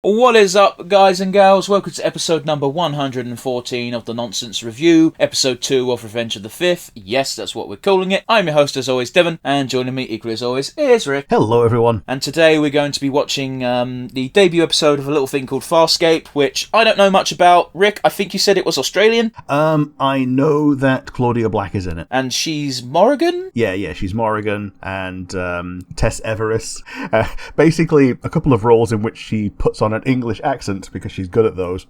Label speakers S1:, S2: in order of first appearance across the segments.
S1: What is up, guys and gals? Welcome to episode number 114 of the Nonsense Review, episode 2 of Revenge of the Fifth. Yes, that's what we're calling it. I'm your host, as always, Devon, and joining me, equally as always, is Rick.
S2: Hello, everyone.
S1: And today we're going to be watching the debut episode of a little thing called Farscape, which I don't know much about. Rick, I think you said it was Australian?
S2: I know that Claudia Black is in it.
S1: And she's Morrigan?
S2: Yeah, she's Morrigan and Tess Everest. Basically, a couple of roles in which she puts on an English accent because she's good at those.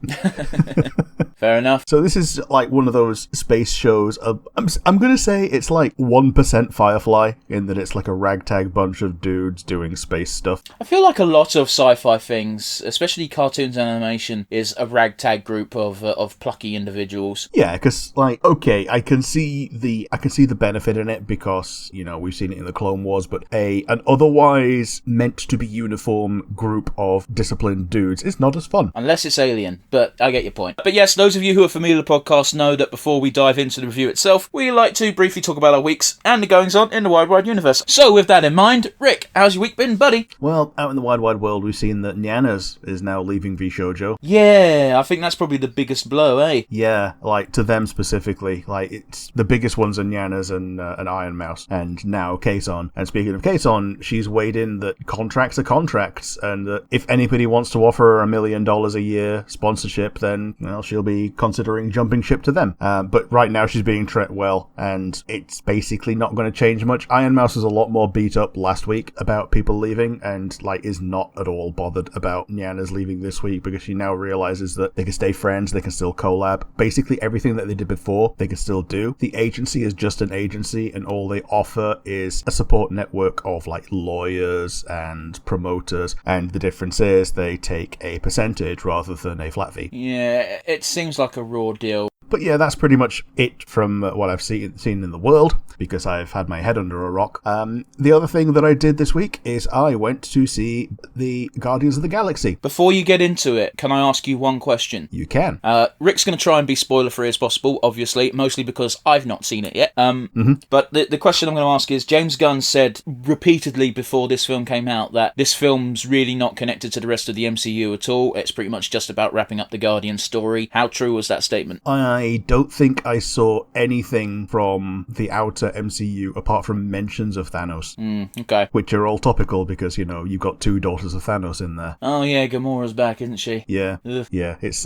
S1: Fair enough.
S2: So this is like one of those space shows. I'm going to say it's like 1% Firefly in that it's like a ragtag bunch of dudes doing space stuff.
S1: I feel like a lot of sci-fi things, especially cartoons and animation, is a ragtag group of plucky individuals.
S2: Yeah, because like, okay, I can see the benefit in it because, you know, we've seen it in the Clone Wars, but an otherwise meant to be uniform group of disciplined dudes is not as fun.
S1: Unless it's Alien, but I get your point. But yes, those of you who are familiar with the podcast know that before we dive into the review itself, we like to briefly talk about our weeks and the goings-on in the wide universe. So with that in mind, Rick, how's your week been, buddy?
S2: Well, out in the wide world, we've seen that Nyanas is now leaving Vshojo.
S1: Yeah, I think that's probably the biggest blow, eh?
S2: Yeah, like, to them specifically. Like, it's the biggest ones are Nyanas and Iron Mouse, and now Kazon. And speaking of Kazon, she's weighed in that contracts are contracts, and that if anybody wants to offer her $1 million a year sponsorship, then, well, she'll be considering jumping ship to them. But right now she's being treated well, and it's basically not going to change much. Iron Mouse was a lot more beat up last week about people leaving, and, like, is not at all bothered about Nyanas leaving this week, because she now realizes that they can stay friends, they can still collab. Basically everything that they did before, they can still do. The agency is just an agency, and all they offer is a support network of, like, lawyers and promoters, and the difference is they take a percentage rather than a flat fee.
S1: Yeah, it seems like a raw deal.
S2: But yeah, that's pretty much it from what I've seen in the world, because I've had my head under a rock. The other thing that I did this week is I went to see the Guardians of the Galaxy.
S1: Before you get into it, can I ask you one question?
S2: You can.
S1: Rick's going to try and be spoiler-free as possible, obviously, mostly because I've not seen it yet. But the question I'm going to ask is, James Gunn said repeatedly before this film came out that this film's really not connected to the rest of the MCU at all. It's pretty much just about wrapping up the Guardians story. How true was that statement?
S2: I don't think I saw anything from the outer MCU apart from mentions of Thanos.
S1: Okay.
S2: Which are all topical because, you know, you've got two daughters of Thanos in there.
S1: Oh yeah, Gamora's back, isn't she?
S2: Yeah.
S1: Ugh.
S2: Yeah, it's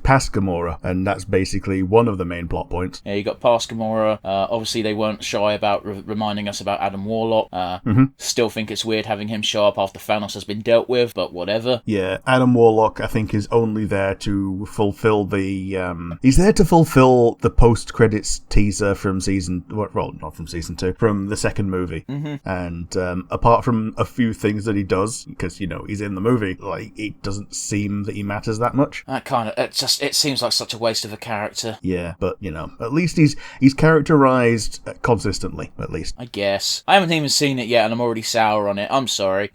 S2: past Gamora, and that's basically one of the main plot points.
S1: Yeah, you got past Gamora. Obviously, they weren't shy about reminding us about Adam Warlock. Still think it's weird having him show up after Thanos has been dealt with, but whatever.
S2: Yeah, Adam Warlock, I think, is only there to fulfill the... he's there to fulfill the post-credits teaser from not from season 2, from the second movie. And apart from a few things that he does, because, you know, he's in the movie, like, it doesn't seem that he matters that much.
S1: It seems like such a waste of a character.
S2: Yeah, but, you know, at least he's characterized consistently, at least.
S1: I guess. I haven't even seen it yet, and I'm already sour on it. I'm sorry.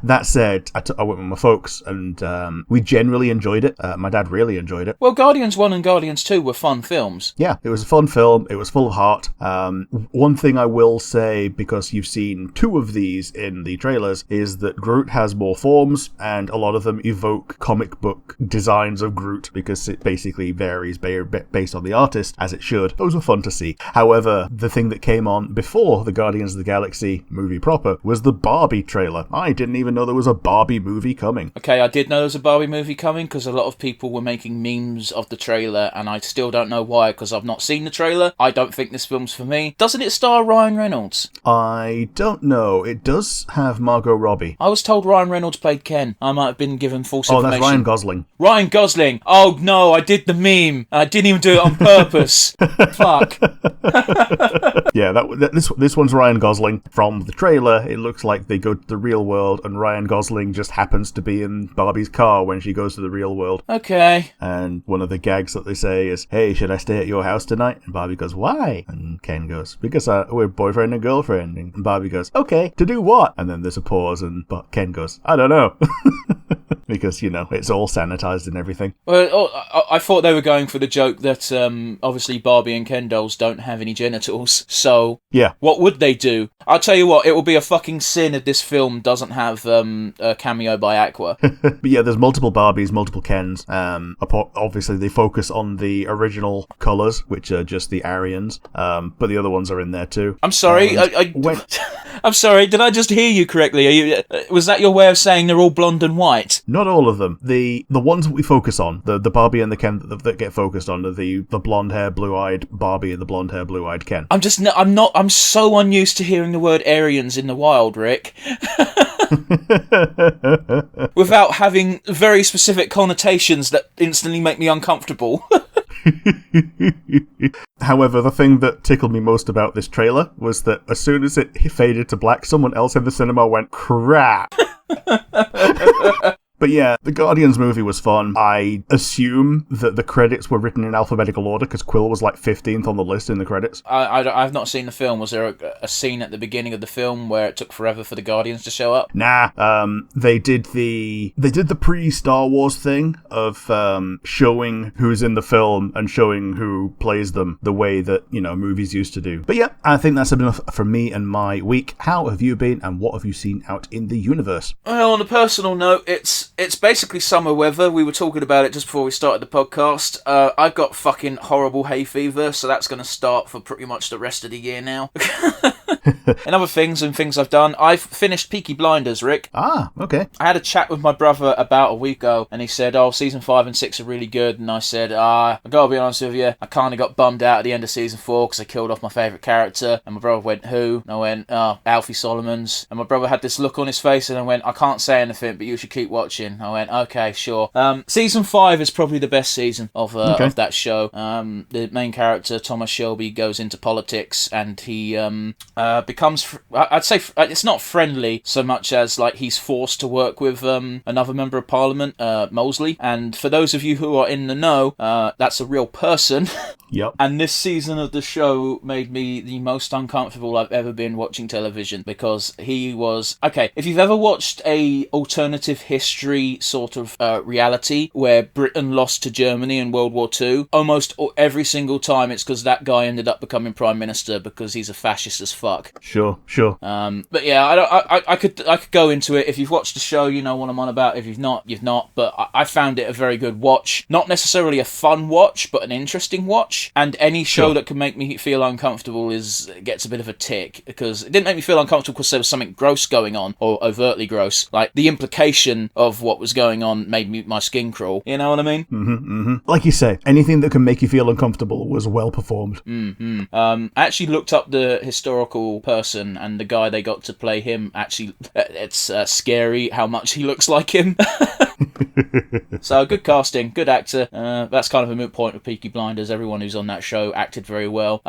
S2: That said, I went with my folks, and we generally enjoyed it. My dad really enjoyed it.
S1: Well, Guardians 1 and Guardians 2 were fun films.
S2: Yeah, it was a fun film. It was full of heart. One thing I will say, because you've seen 2 of these in the trailers, is that Groot has more forms, and a lot of them evoke comic book designs of Groot, because it basically varies based on the artist, as it should. Those were fun to see. However, the thing that came on before the Guardians of the Galaxy movie proper was the Barbie trailer. I didn't even know there was a Barbie movie coming.
S1: Okay, I did know there was a Barbie movie coming, because a lot of people were making memes of the trailer, and I still don't know why, because I've not seen the trailer. I don't think this film's for me. Doesn't it star Ryan Reynolds?
S2: I don't know. It does have Margot Robbie.
S1: I was told Ryan Reynolds played Ken. I might have been given false information.
S2: Oh, that's Ryan Gosling.
S1: Ryan Gosling! Oh no, I did the meme. I didn't even do it on purpose. Fuck.
S2: Yeah, this one's Ryan Gosling. From the trailer, it looks like they go to the real world, and Ryan Gosling just happens to be in Barbie's car when she goes to the real world.
S1: Okay.
S2: And one of the gags that they say is, "Hey, should I stay at your house tonight?" And Barbie goes, "Why?" And Ken goes, "Because we're boyfriend and girlfriend." And Barbie goes, "Okay, to do what?" And then there's a pause, and Ken goes, "I don't know." because, it's all sanitized and everything.
S1: Well, I thought they were going for the joke that obviously Barbie and Ken dolls don't have any genitals, so
S2: yeah,
S1: what would they do? I'll tell you what, it will be a fucking sin if this film doesn't have a cameo by Aqua.
S2: But yeah, there's multiple Barbies, multiple Kens. Obviously, they focus on the original colours, which are just the Aryans, but the other ones are in there too.
S1: I'm sorry, I'm sorry, did I just hear you correctly? Was that your way of saying they're all blonde and white?
S2: Not all of them. The ones that we focus on, the Barbie and the Ken that get focused on, are the blonde hair, blue-eyed Barbie and the blonde hair, blue-eyed Ken.
S1: I'm so unused to hearing the word Aryans in the wild, Rick. Without having very specific connotations that instantly make me uncomfortable.
S2: However, the thing that tickled me most about this trailer was that as soon as it faded to black, someone else in the cinema went, crap! But yeah, the Guardians movie was fun. I assume that the credits were written in alphabetical order because Quill was like 15th on the list in the credits.
S1: I've not seen the film. Was there a scene at the beginning of the film where it took forever for the Guardians to show up?
S2: Nah. They did the pre-Star Wars thing of showing who's in the film and showing who plays them the way that, movies used to do. But yeah, I think that's enough for me and my week. How have you been and what have you seen out in the universe?
S1: Well, on a personal note, it's basically summer weather. We were talking about it just before we started the podcast. I've got fucking horrible hay fever, so that's going to start for pretty much the rest of the year now. And other things I've done. I've finished Peaky Blinders, Rick.
S2: Ah, okay.
S1: I had a chat with my brother about a week ago, and he said, season 5 and 6 are really good. And I said, I gotta be honest with you, I kind of got bummed out at the end of season 4 because I killed off my favourite character. And my brother went, who? And I went, Alfie Solomons. And my brother had this look on his face, and I went, I can't say anything, but you should keep watching. I went, okay, sure. Season 5 is probably the best season of that show. The main character, Thomas Shelby, goes into politics, and he becomes, I'd say, it's not friendly so much as like he's forced to work with another member of Parliament, Molesley. And for those of you who are in the know, that's a real person.
S2: Yep.
S1: And this season of the show made me the most uncomfortable I've ever been watching television, because he was... Okay, if you've ever watched a alternative history sort of reality where Britain lost to Germany in World War II, almost every single time it's because that guy ended up becoming Prime Minister because he's a fascist as fuck.
S2: Sure.
S1: But yeah, I could go into it. If you've watched the show, you know what I'm on about. If you've not, you've not. But I found it a very good watch. Not necessarily a fun watch, but an interesting watch. And any show that can make me feel uncomfortable gets a bit of a tick, because it didn't make me feel uncomfortable because there was something gross going on, or overtly gross. Like, the implication of what was going on made my skin crawl. You know what I mean?
S2: Like you say, anything that can make you feel uncomfortable was well performed.
S1: I actually looked up the historical person, and the guy they got to play him, actually, it's scary how much he looks like him. So, good casting, good actor. That's kind of a moot point with Peaky Blinders. Everyone who's on that show acted very well.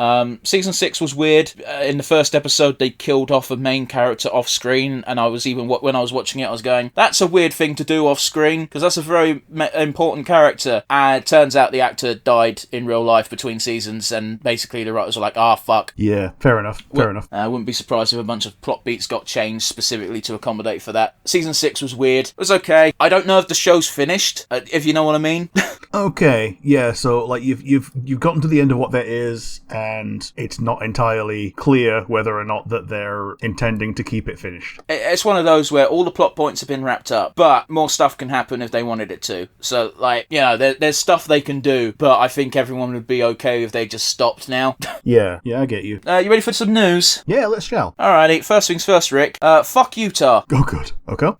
S1: Season 6 was weird. In the first episode, they killed off a main character off screen, and when I was watching it, I was going, that's a weird thing to do off screen, because that's a very important character. And it turns out the actor died in real life between seasons, and basically the writers were like, fuck.
S2: Yeah, fair enough.
S1: I wouldn't be surprised if a bunch of plot beats got changed specifically to accommodate for that. Season 6 was weird. It was okay. I don't know if the show's finished, if you know what I mean.
S2: Okay, yeah, so like you've gotten to the end of what there is, and it's not entirely clear whether or not that they're intending to keep it finished.
S1: It's one of those where all the plot points have been wrapped up, but more stuff can happen if they wanted it to. So, like, there's stuff they can do, but I think everyone would be okay if they just stopped now.
S2: Yeah, I get you.
S1: You ready for some news?
S2: Yeah, let's shall.
S1: Alrighty, first things first, Rick. Fuck Utah.
S2: Oh, good. Okay.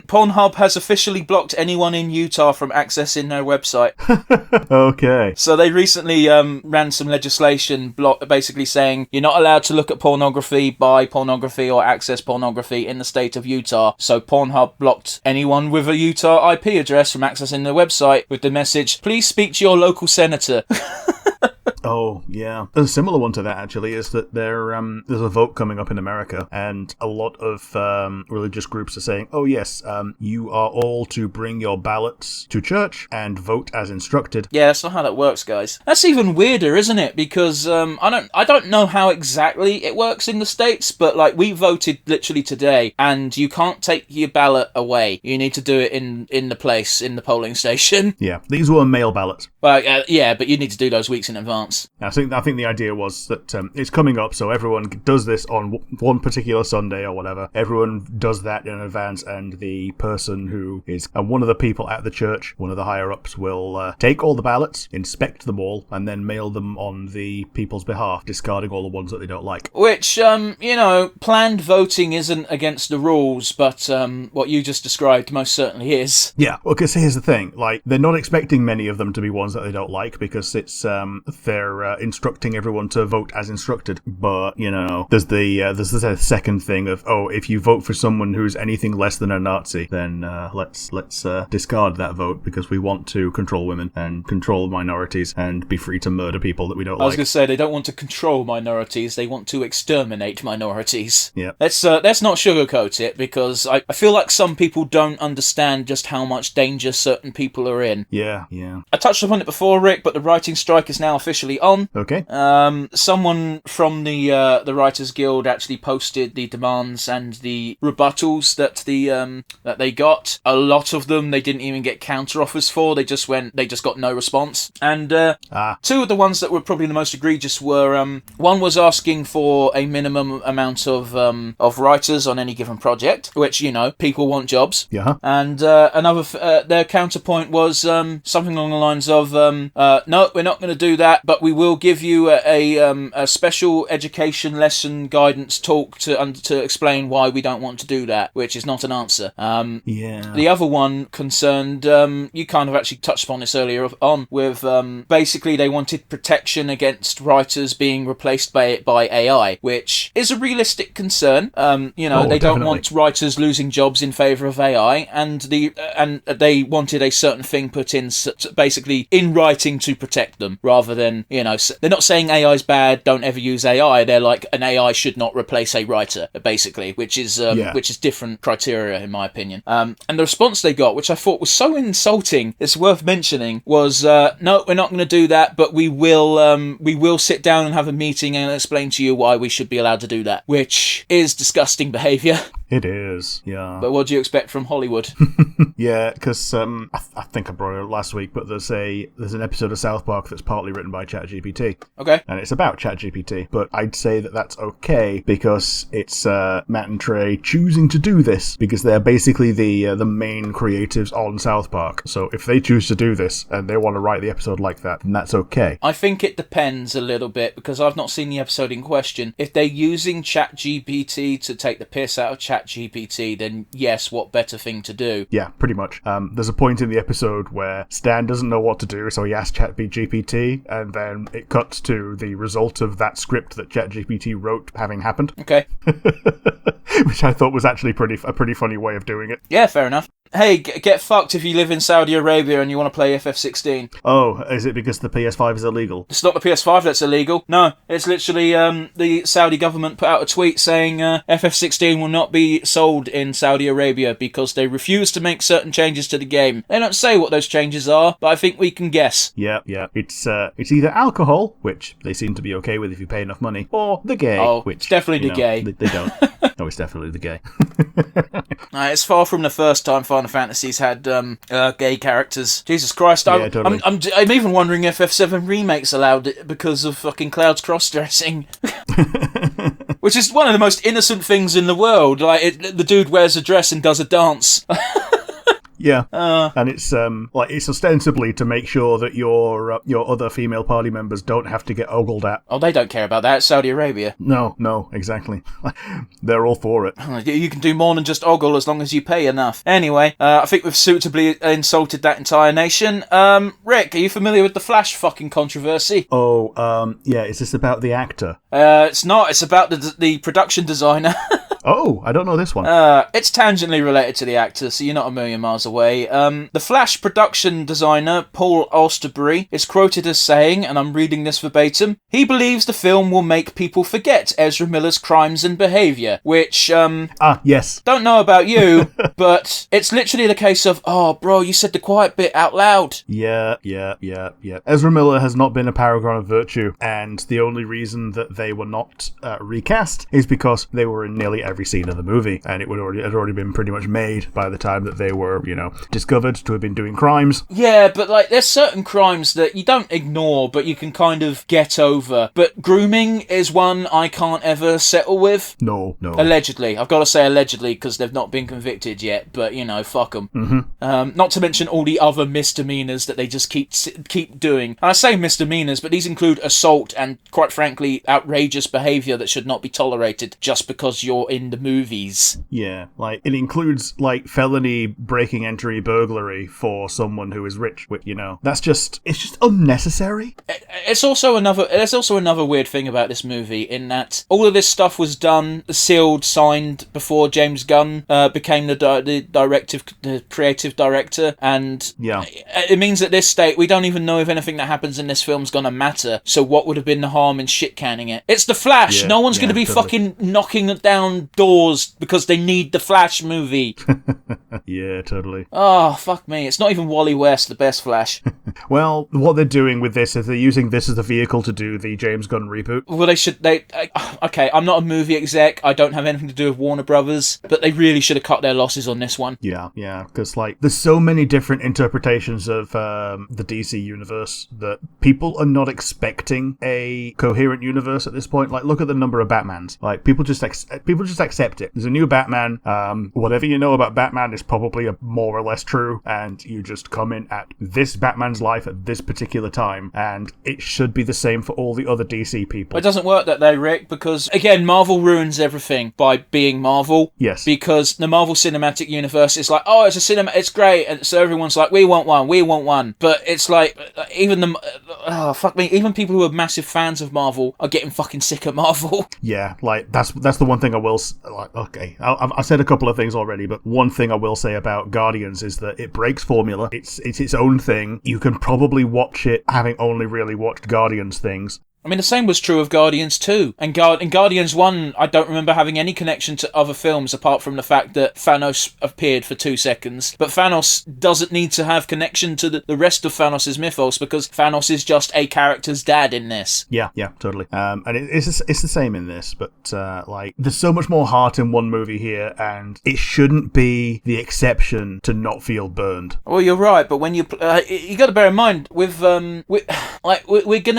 S1: Pornhub has officially blocked anyone in Utah from accessing their website.
S2: Okay.
S1: So they recently ran some legislation basically saying you're not allowed to look at pornography, buy pornography, or access pornography in the state of Utah. So Pornhub blocked anyone with a Utah IP address from accessing their website with the message, please speak to your local senator.
S2: Oh, yeah. There's a similar one to that, actually, is that there's a vote coming up in America, and a lot of religious groups are saying, oh, yes, you are all to bring your ballots to church and vote as instructed.
S1: Yeah, that's not how that works, guys. That's even weirder, isn't it? Because I don't know how exactly it works in the States, but like we voted literally today, and you can't take your ballot away. You need to do it in the polling station.
S2: Yeah, these were mail ballots.
S1: Well, yeah, but you need to do those weeks in advance.
S2: I think the idea was that it's coming up, so everyone does this on one particular Sunday or whatever. Everyone does that in advance, and the person who is one of the people at the church, one of the higher-ups, will take all the ballots, inspect them all, and then mail them on the people's behalf, discarding all the ones that they don't like.
S1: Which, planned voting isn't against the rules, but what you just described most certainly is.
S2: Yeah, well, because here's the thing, like, they're not expecting many of them to be ones that they don't like, because it's they're instructing everyone to vote as instructed. But, there's the second thing of, if you vote for someone who's anything less than a Nazi, then let's discard that vote, because we want to control women and control minorities and be free to murder people that we don't like.
S1: I was going to say, they don't want to control minorities, they want to exterminate minorities.
S2: Yeah.
S1: Let's not sugarcoat it, because I feel like some people don't understand just how much danger certain people are in.
S2: Yeah.
S1: I touched upon it before, Rick, but the writing strike is now officially on.
S2: Okay.
S1: Someone from the Writers Guild actually posted the demands and the rebuttals that they got. A lot of them they didn't even get counter offers for. They just got no response. And two of the ones that were probably the most egregious were one was asking for a minimum amount of writers on any given project, which people want jobs.
S2: Yeah.
S1: And another their counterpoint was something along the lines of no, we're not going to do that, but we will give you a special education lesson guidance talk to explain why we don't want to do that, which is not an answer. The other one concerned, you kind of actually touched upon this earlier on, with basically they wanted protection against writers being replaced by AI, which is a realistic concern. They
S2: definitely
S1: don't want writers losing jobs in favour of AI, and they wanted a certain thing put in basically in writing to protect them, rather than, they're not saying AI is bad, don't ever use AI. They're like, an AI should not replace a writer, basically, which is different criteria in my opinion. And the response they got, which I thought was so insulting, it's worth mentioning, was no, we're not going to do that, but we will sit down and have a meeting and explain to you why we should be allowed to do that, which is disgusting behaviour.
S2: It is, yeah.
S1: But what do you expect from Hollywood?
S2: Yeah, because I think I brought it up last week, but there's an episode of South Park that's partly written by ChatGPT.
S1: Okay.
S2: And it's about ChatGPT, but I'd say that that's okay because it's Matt and Trey choosing to do this, because they're basically the main creatives on South Park. So if they choose to do this and they want to write the episode like that, then that's okay.
S1: I think it depends a little bit, because I've not seen the episode in question. If they're using ChatGPT to take the piss out of ChatGPT, then yes, what better thing to do?
S2: Yeah, pretty much. There's a point in the episode where Stan doesn't know what to do, so he asks ChatGPT, and then it cuts to the result of that script that ChatGPT wrote having happened.
S1: Okay.
S2: Which I thought was actually a pretty funny way of doing it.
S1: Yeah, fair enough. Hey, get fucked if you live in Saudi Arabia and you want to play FF16.
S2: Oh, is it because the PS5 is illegal?
S1: It's not the PS5 that's illegal. No, it's literally the Saudi government put out a tweet saying FF16 will not be sold in Saudi Arabia because they refuse to make certain changes to the game. They don't say what those changes are, but I think we can guess.
S2: Yeah. It's either alcohol, which they seem to be okay with if you pay enough money, or the gay, which...
S1: it's definitely the gay.
S2: They don't. No, it's definitely the gay.
S1: It's far from the first time Final Fantasy's had gay characters. Jesus Christ,
S2: Yeah, totally.
S1: I'm even wondering if F7 Remake's allowed it because of fucking Cloud's cross-dressing. Which is one of the most innocent things in the world. Like, the dude wears a dress and does a dance.
S2: Yeah, and it's it's ostensibly to make sure that your other female party members don't have to get ogled at.
S1: Oh, they don't care about that. It's Saudi Arabia.
S2: No, exactly. They're all for it.
S1: You can do more than just ogle as long as you pay enough. Anyway, I think we've suitably insulted that entire nation. Rick, are you familiar with the Flash fucking controversy?
S2: Oh, yeah. Is this about the actor?
S1: It's not. It's about the production designer.
S2: Oh, I don't know this one.
S1: It's tangentially related to the actor, so you're not a million miles away. The Flash production designer, Paul Austerbury, is quoted as saying, and I'm reading this verbatim, he believes the film will make people forget Ezra Miller's crimes and behaviour, which,
S2: yes.
S1: don't know about you, but it's literally the case of, oh, bro, you said the quiet bit out loud.
S2: Yeah. Ezra Miller has not been a paragon of virtue, and the only reason that they were not recast is because they were in nearly every scene of the movie, and it had already been pretty much made by the time that they were, discovered to have been doing crimes.
S1: Yeah, but there's certain crimes that you don't ignore, but you can kind of get over. But grooming is one I can't ever settle with.
S2: No.
S1: Allegedly. I've got to say allegedly, because they've not been convicted yet, but, fuck them.
S2: Mm-hmm.
S1: Not to mention all the other misdemeanors that they just keep doing. And I say misdemeanors, but these include assault and, quite frankly, outrageous behaviour that should not be tolerated just because you're in the movies.
S2: Yeah, it includes, felony breaking entry burglary for someone who is rich, which, it's just unnecessary.
S1: There's also another weird thing about this movie, in that all of this stuff was done, sealed, signed before James Gunn became the creative director, and it means at this state we don't even know if anything that happens in this film's gonna matter, so what would have been the harm in shit canning it? It's the Flash!
S2: Yeah,
S1: no one's gonna be
S2: totally.
S1: fucking knocking down doors because they need the Flash movie.
S2: Yeah, totally.
S1: Oh, fuck me. It's not even Wally West, the best Flash.
S2: Well, what they're doing with this is they're using this as the vehicle to do the James Gunn reboot.
S1: Well, okay, I'm not a movie exec, I don't have anything to do with Warner Brothers, but they really should have cut their losses on this one.
S2: Yeah, because, there's so many different interpretations of the DC universe that people are not expecting a coherent universe at this point. Look at the number of Batmans. People just accept it. There's a new Batman. Whatever you know about Batman is probably more or less true, and you just come in at this Batman's life at this particular time, and it should be the same for all the other DC people.
S1: It doesn't work that way, Rick, because, again, Marvel ruins everything by being Marvel.
S2: Yes.
S1: Because the Marvel Cinematic Universe is oh, it's a cinema, it's great, and so everyone's we want one. But it's even even people who are massive fans of Marvel are getting fucking sick of Marvel.
S2: Yeah, that's the one thing I will, okay, I've said a couple of things already, but one thing I will say about Guardians is that it breaks formula. It's its own thing. You can probably watch it having only really watched Guardians things.
S1: I mean, the same was true of Guardians 2. And in Guardians 1, I don't remember having any connection to other films apart from the fact that Thanos appeared for 2 seconds. But Thanos doesn't need to have connection to the rest of Thanos' mythos, because Thanos is just a character's dad in this.
S2: Yeah, totally. And it's the same in this, but there's so much more heart in one movie here, and it shouldn't be the exception to not feel burned.
S1: Well, you're right, but when you got to bear in mind we're gonna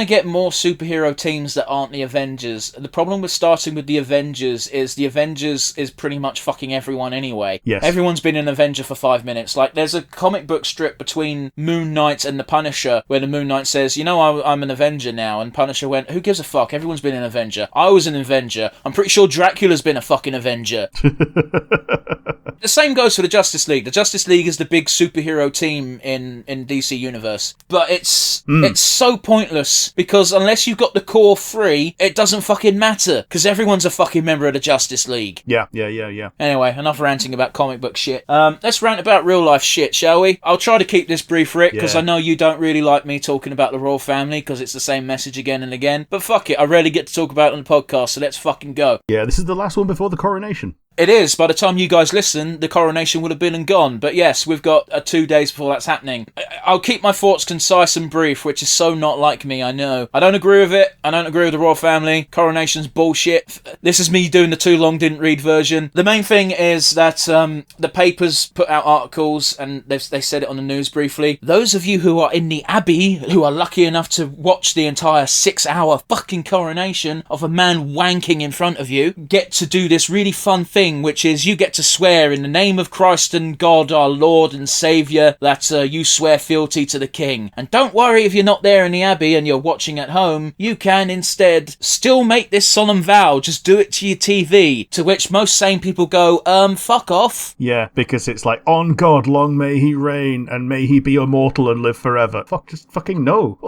S1: get more superhero teams that aren't the Avengers. The problem with starting with the Avengers is pretty much fucking everyone anyway.
S2: Yes.
S1: Everyone's been an Avenger for 5 minutes. There's a comic book strip between Moon Knight and the Punisher where the Moon Knight says, I'm an Avenger now, and Punisher went, who gives a fuck? Everyone's been an Avenger. I was an Avenger. I'm pretty sure Dracula's been a fucking Avenger. The same goes for the Justice League. The Justice League is the big superhero team in DC Universe. But it's so pointless, because unless you've got the core 3, it doesn't fucking matter, because everyone's a fucking member of the Justice League.
S2: Yeah.
S1: Anyway, enough ranting about comic book shit. Let's rant about real life shit, shall we? I'll try to keep this brief, Rick, because I know you don't really like me talking about the royal family, because it's the same message again and again. But fuck it, I rarely get to talk about it on the podcast, so let's fucking go.
S2: Yeah, this is the last one before the coronation.
S1: It is. By the time you guys listen, the coronation would have been and gone. But yes, we've got 2 days before that's happening. I'll keep my thoughts concise and brief, which is so not like me, I know. I don't agree with it. I don't agree with the royal family. Coronation's bullshit. This is me doing the too long didn't read version. The main thing is that the papers put out articles, and they said it on the news briefly. Those of you who are in the Abbey, who are lucky enough to watch the entire 6-hour fucking coronation of a man wanking in front of you, get to do this really fun thing, which is you get to swear in the name of Christ and God, our Lord and Saviour, that you swear fealty to the King. And don't worry if you're not there in the Abbey and you're watching at home, you can instead still make this solemn vow, just do it to your TV, to which most sane people go, fuck off.
S2: Yeah, because it's on God long may he reign, and may he be immortal and live forever. Just fucking no.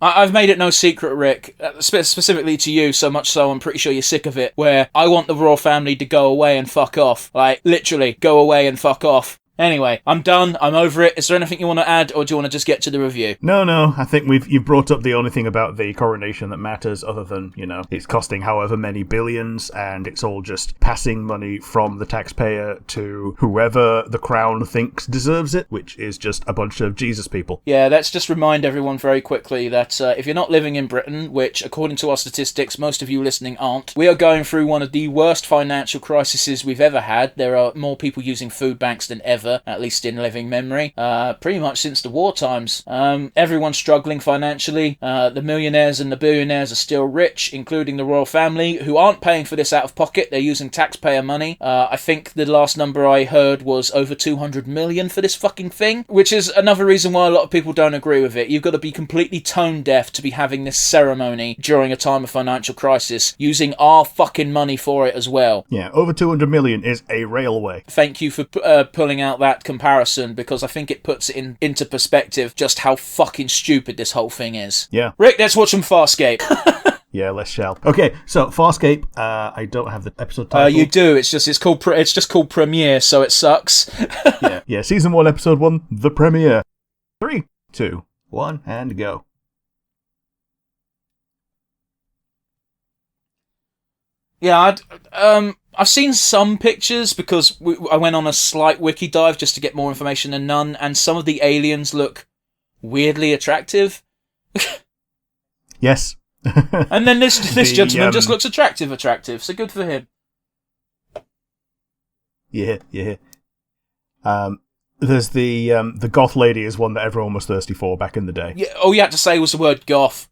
S1: I've made it no secret, Rick, specifically to you, so much so I'm pretty sure you're sick of it, where I want the royal family to go away and fuck off. Like, literally, go away and fuck off. Anyway, I'm done. I'm over it. Is there anything you want to add, or do you want to just get to the review?
S2: No. I think you've brought up the only thing about the coronation that matters, other than, it's costing however many billions, and it's all just passing money from the taxpayer to whoever the crown thinks deserves it, which is just a bunch of Jesus people.
S1: Yeah, let's just remind everyone very quickly that if you're not living in Britain, which according to our statistics, most of you listening aren't, we are going through one of the worst financial crises we've ever had. There are more people using food banks than ever. At least in living memory, pretty much since the war times. Everyone's struggling financially. The millionaires and the billionaires are still rich, including the royal family, who aren't paying for this out of pocket. They're using taxpayer money. I think the last number I heard was over 200 million for this fucking thing, which is another reason why a lot of people don't agree with it. You've got to be completely tone deaf to be having this ceremony during a time of financial crisis, using our fucking money for it as well.
S2: Yeah, over 200 million is a railway.
S1: Thank you for pulling out that comparison, because I think it puts it into perspective just how fucking stupid this whole thing is.
S2: Yeah.
S1: Rick, let's watch some Farscape.
S2: Yeah, let's shall. Okay, so Farscape. I don't have the episode title.
S1: You do. It's just called Premiere, so it sucks.
S2: Yeah. Season 1, Episode 1, The Premiere. 3, 2, 1, and go.
S1: Yeah, I've seen some pictures because I went on a slight wiki dive just to get more information than none, and some of the aliens look weirdly attractive.
S2: Yes.
S1: And then this gentleman just looks attractive, so good for him.
S2: Yeah. There's the goth lady is one that everyone was thirsty for back in the day.
S1: Yeah, all you had to say was the word goth.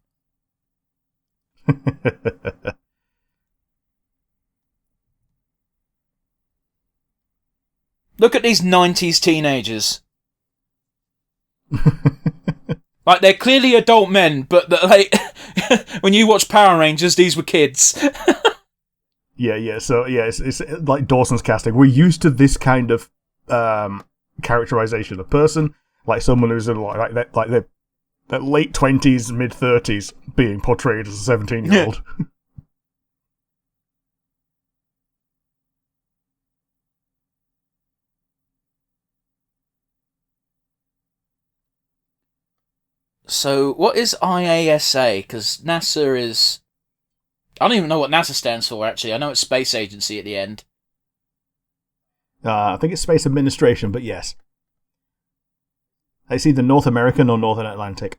S1: Look at these 90s teenagers. Like, they're clearly adult men, but like when you watch Power Rangers, these were kids.
S2: Yeah. So it's like Dawson's casting. We're used to this kind of characterization of person, like someone who's in like their late 20s, mid 30s, being portrayed as a 17-year-old.
S1: So, what is IASA? Because NASA is... I don't even know what NASA stands for, actually. I know it's Space Agency at the end.
S2: I think it's Space Administration, but yes. It's either North American or Northern Atlantic.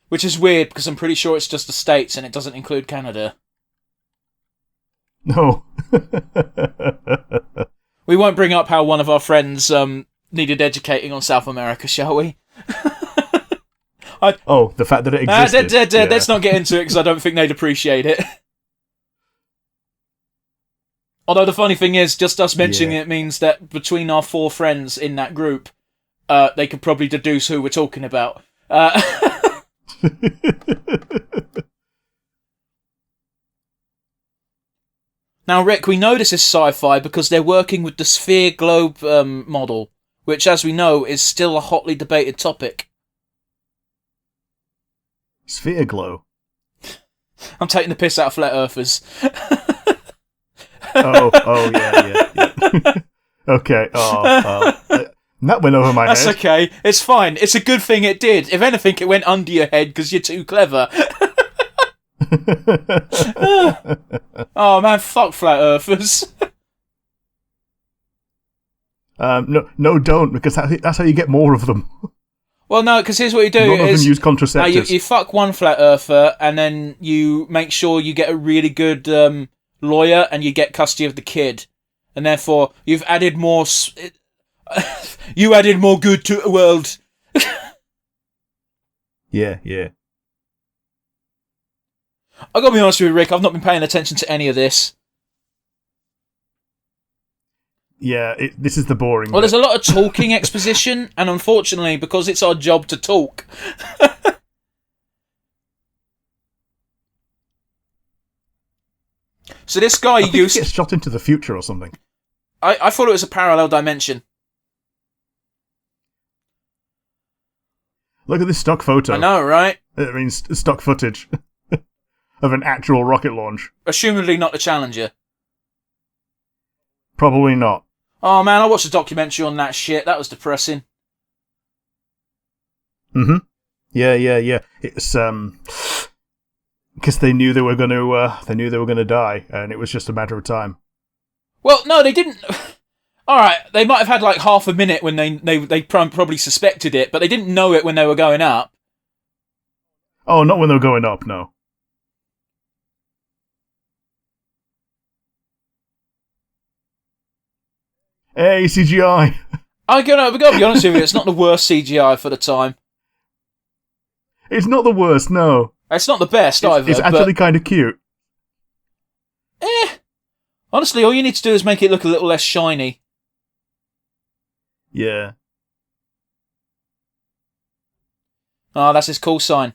S1: Which is weird, because I'm pretty sure it's just the States and it doesn't include Canada.
S2: No.
S1: We won't bring up how one of our friends needed educating on South America, shall we?
S2: The fact that it existed.
S1: Let's not get into it, because I don't think they'd appreciate it. Although the funny thing is, just us mentioning it means that between our 4 friends in that group, they could probably deduce who we're talking about. Now, Rick, we know this is sci-fi because they're working with the sphere globe model, which, as we know, is still a hotly debated topic.
S2: Sphere glow? I'm
S1: taking the piss out of flat earthers.
S2: Yeah. Okay, that went over my head.
S1: That's okay, it's fine. It's a good thing it did. If anything, it went under your head because you're too clever. Oh man, fuck flat earthers.
S2: No, don't, because that's how you get more of them.
S1: Well, no, because here's what you do.
S2: None of them use contraceptives.
S1: You fuck one flat earther, and then you make sure you get a really good lawyer, and you get custody of the kid. And therefore, you've added more... you added more good to the world.
S2: Yeah.
S1: I've got to be honest with you, Rick, I've not been paying attention to any of this.
S2: Yeah, this is the boring
S1: Well,
S2: bit.
S1: there's a lot of talking exposition, and unfortunately, because it's our job to talk... So this guy
S2: I think he gets shot into the future or something.
S1: I thought it was a parallel dimension.
S2: Look at this stock photo.
S1: I know, right?
S2: I mean, stock footage of an actual rocket launch.
S1: Assumedly not the Challenger.
S2: Probably not.
S1: Oh man, I watched a documentary on that shit. That was depressing.
S2: Mm-hmm. Yeah. It's because they knew they were going to die, and it was just a matter of time.
S1: Well, no, they didn't. All right, they might have had like half a minute when they probably suspected it, but they didn't know it when they were going up.
S2: Oh, not when they were going up, no. Hey, CGI!
S1: I gotta be honest with you, it's not the worst CGI for the time.
S2: It's not the worst, no.
S1: It's not the best either.
S2: It's actually kind of cute.
S1: Honestly, all you need to do is make it look a little less shiny.
S2: Yeah.
S1: Oh, that's his call sign.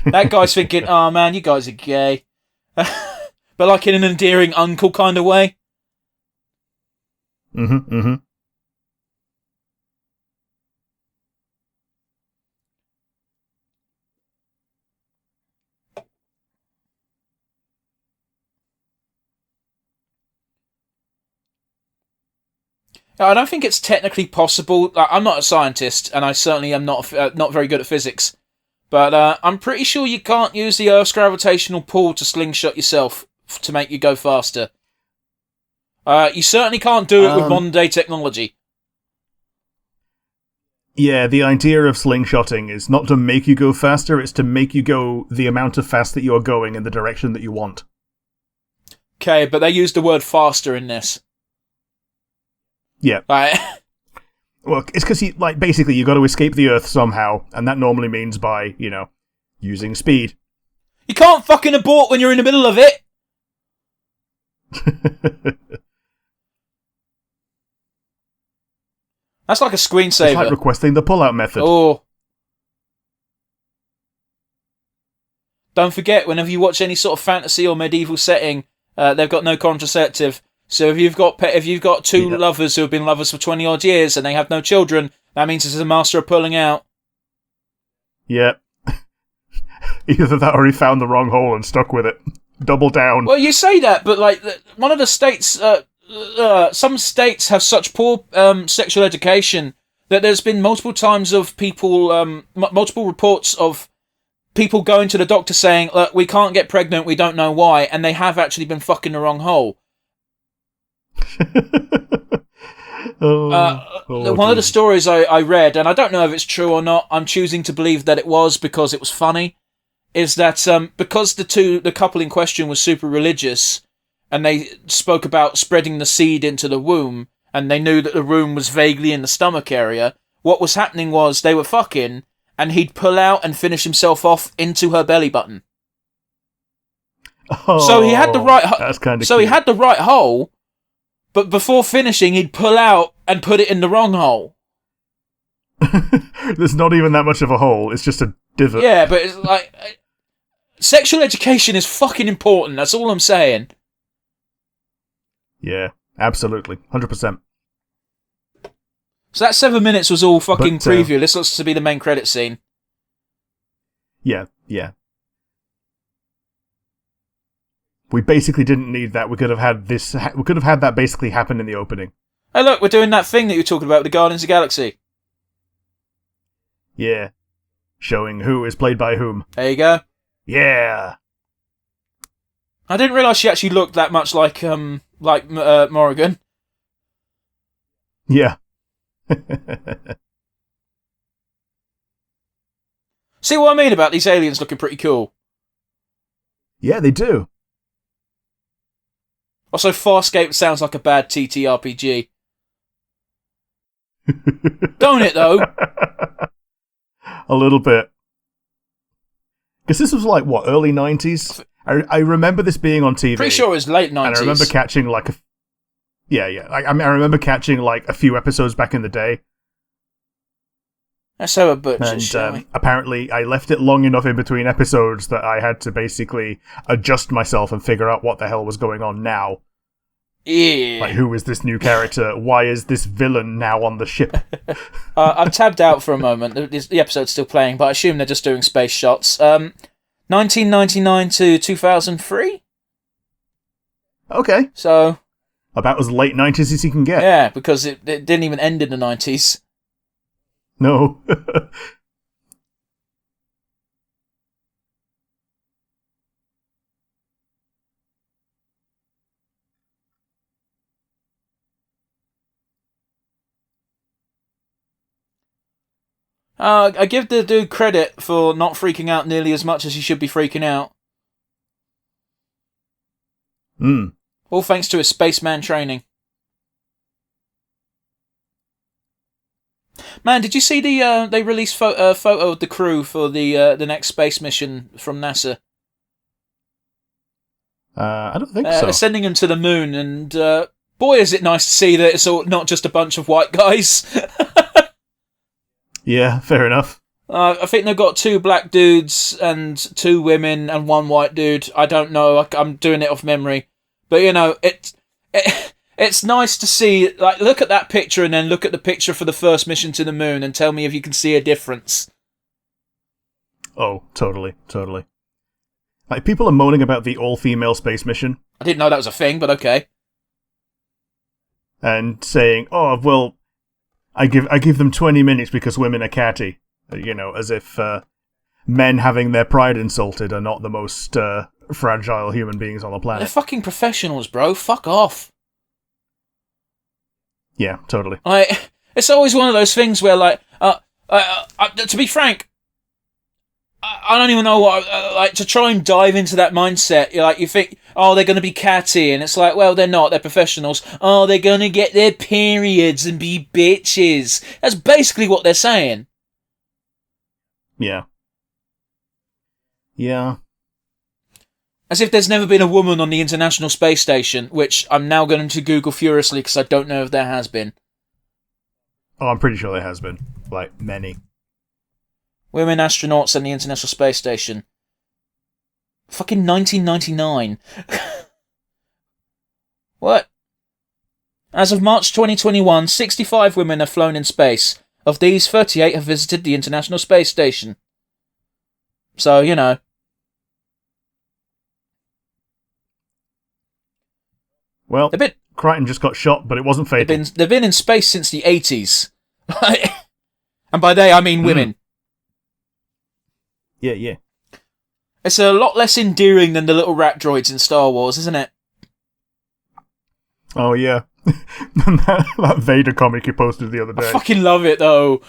S1: That guy's thinking, oh man, you guys are gay. But like in an endearing uncle kind of way.
S2: Mm-hmm.
S1: I don't think it's technically possible. I'm not a scientist, and I certainly am not very good at physics. But I'm pretty sure you can't use the Earth's gravitational pull to slingshot yourself to make you go faster. You certainly can't do it with modern-day technology.
S2: Yeah, the idea of slingshotting is not to make you go faster, it's to make you go the amount of fast that you're going in the direction that you want.
S1: Okay, but they used the word faster in this.
S2: Yeah.
S1: Right.
S2: Well, it's because basically you got to escape the Earth somehow, and that normally means by, using speed.
S1: You can't fucking abort when you're in the middle of it! That's like a screensaver.
S2: It's like requesting the pull-out method.
S1: Oh. Don't forget, whenever you watch any sort of fantasy or medieval setting, they've got no contraceptive. So if you've got two lovers who have been lovers for 20 odd years and they have no children, that means this is a master of pulling out.
S2: Yeah. Either that or he found the wrong hole and stuck with it. Double down.
S1: Well, you say that, but like one of the states, some states have such poor sexual education that there's been multiple times of people, multiple reports of people going to the doctor saying, "Look, we can't get pregnant, we don't know why," and they have actually been fucking the wrong hole. One of the stories I read, and I don't know if it's true or not, I'm choosing to believe that it was because it was funny, is that because the couple in question was super religious, and they spoke about spreading the seed into the womb, and they knew that the womb was vaguely in the stomach area, what was happening was they were fucking, and he'd pull out and finish himself off into her belly button. So he had the right he had the right hole. But before finishing, he'd pull out and put it in the wrong hole.
S2: There's not even that much of a hole. It's just a divot.
S1: Yeah, but it's like... sexual education is fucking important. That's all I'm saying.
S2: Yeah, absolutely. 100%.
S1: So that 7 minutes was all fucking preview. This looks to be the main credit scene.
S2: Yeah. We basically didn't need that. We could have had this. We could have had that basically happen in the opening.
S1: Hey, look, we're doing that thing that you were talking about with the Guardians of the Galaxy.
S2: Yeah, showing who is played by whom.
S1: There you go.
S2: Yeah.
S1: I didn't realise she actually looked that much like Morrigan.
S2: Yeah.
S1: See what I mean about these aliens looking pretty cool?
S2: Yeah, they do.
S1: Also, Farscape sounds like a bad TTRPG. Don't it, though?
S2: A little bit. Because this was like, what, early 90s? I remember this being on TV.
S1: Pretty sure it was late 90s.
S2: And I remember catching like a... Yeah. I remember catching like a few episodes back in the day.
S1: Let's have a butcher, shall we?
S2: Apparently, I left it long enough in between episodes that I had to basically adjust myself and figure out what the hell was going on now.
S1: Yeah.
S2: Like, who is this new character? Why is this villain now on the ship?
S1: I've tabbed out for a moment. The episode's still playing, but I assume they're just doing space shots. 1999 to 2003?
S2: Okay.
S1: So...
S2: about as late 90s as you can get.
S1: Yeah, because it didn't even end in the 90s.
S2: No.
S1: I give the dude credit for not freaking out nearly as much as he should be freaking out. All thanks to his spaceman training. Man, did you see they released photo of the crew for the next space mission from NASA?
S2: I don't think so.
S1: They're sending them to the moon, and boy, is it nice to see that it's all not just a bunch of white guys.
S2: Yeah, fair enough.
S1: I think they've got 2 black dudes and 2 women and 1 white dude. I don't know. I'm doing it off memory, but you know, it's nice to see. Like, look at that picture and then look at the picture for the first mission to the moon, and tell me if you can see a difference.
S2: Oh, totally. Like, people are moaning about the all-female space mission.
S1: I didn't know that was a thing, but okay.
S2: And saying, "Oh, well, I give them 20 minutes because women are catty." You know, as if men having their pride insulted are not the most fragile human beings on the planet.
S1: They're fucking professionals, bro. Fuck off.
S2: Yeah, totally.
S1: It's always one of those things where, like, to be frank, I don't even know what, like, to try and dive into that mindset. Like, you think, oh, they're going to be catty, and it's like, well, they're not. They're professionals. Oh, they're going to get their periods and be bitches. That's basically what they're saying.
S2: Yeah. Yeah.
S1: As if there's never been a woman on the International Space Station, which I'm now going to Google furiously because I don't know if there has been.
S2: Oh, I'm pretty sure there has been. Like, many.
S1: Women astronauts on the International Space Station. Fucking 1999. What? As of March 2021, 65 women have flown in space. Of these, 38 have visited the International Space Station. So, you know.
S2: Well, Crichton just got shot, but it wasn't fatal.
S1: They've been in space since the 80s. And by they, I mean women.
S2: Yeah.
S1: It's a lot less endearing than the little rat droids in Star Wars, isn't it?
S2: Oh, yeah. that Vader comic you posted the other day.
S1: I fucking love it, though.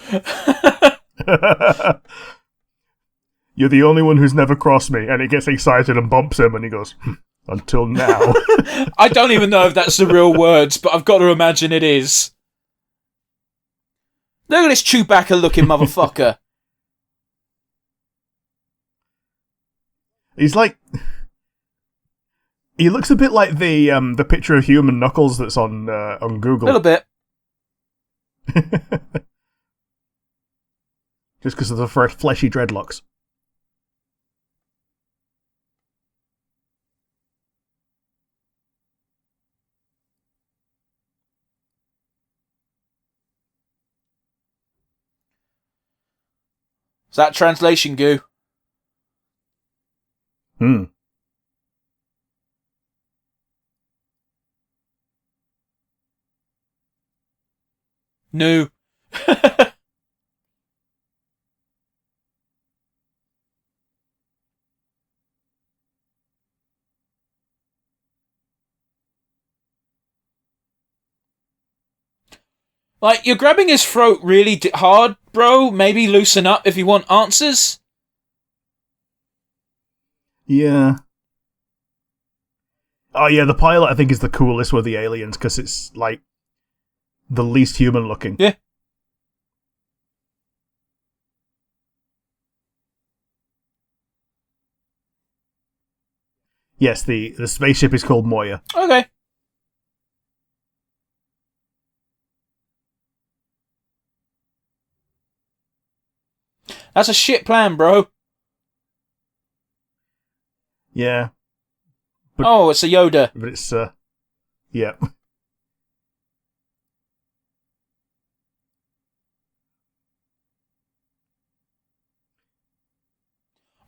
S2: You're the only one who's never crossed me. And he gets excited and bumps him, and he goes, until now.
S1: I don't even know if that's the real words, but I've got to imagine it is. Look at this Chewbacca-looking motherfucker.
S2: He's like... He looks a bit like the picture of human Knuckles that's on Google.
S1: A little bit.
S2: Just because of the fleshy dreadlocks.
S1: Is that translation goo? No. Like, you're grabbing his throat really hard, bro. Maybe loosen up if you want answers.
S2: Yeah. Oh, yeah, the pilot, I think, is the coolest with the aliens, because it's, like, the least human looking.
S1: Yeah.
S2: Yes, the spaceship is called Moya.
S1: Okay. That's a shit plan, bro.
S2: Yeah.
S1: Oh, it's a Yoda.
S2: But it's, Yep.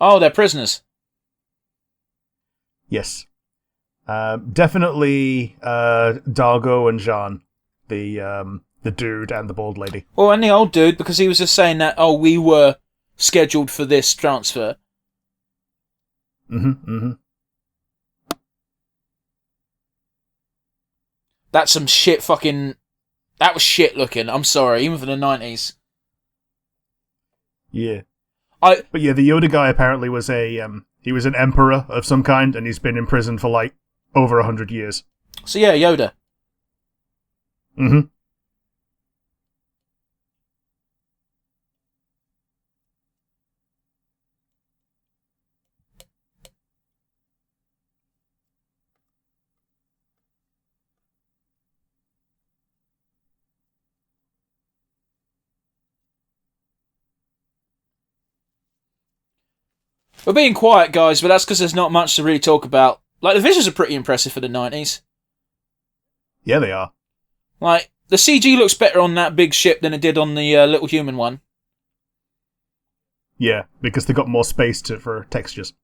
S1: Oh, they're prisoners.
S2: Yes. Definitely Dargo and Jean, the dude and the bald lady.
S1: Well, and the old dude, because he was just saying that, oh, we were scheduled for this transfer. That's some shit fucking... That was shit looking, I'm sorry, even for the 90s.
S2: Yeah. But yeah, the Yoda guy apparently was he was an emperor of some kind, and he's been in prison for, like, over 100 years.
S1: So yeah, Yoda.
S2: Mm-hmm.
S1: We're being quiet, guys, but that's because there's not much to really talk about. Like, the visuals are pretty impressive for the 90s.
S2: Yeah, they are.
S1: Like, the CG looks better on that big ship than it did on the little human one.
S2: Yeah, because they got more space for textures.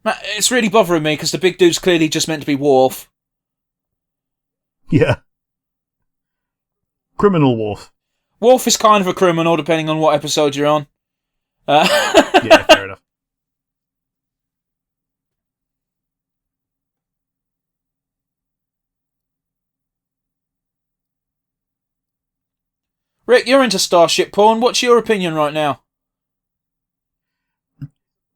S1: It's really bothering me because the big dude's clearly just meant to be Worf.
S2: Yeah. Criminal Worf.
S1: Worf is kind of a criminal depending on what episode you're on.
S2: Yeah, fair enough.
S1: Rick, you're into starship porn. What's your opinion right now?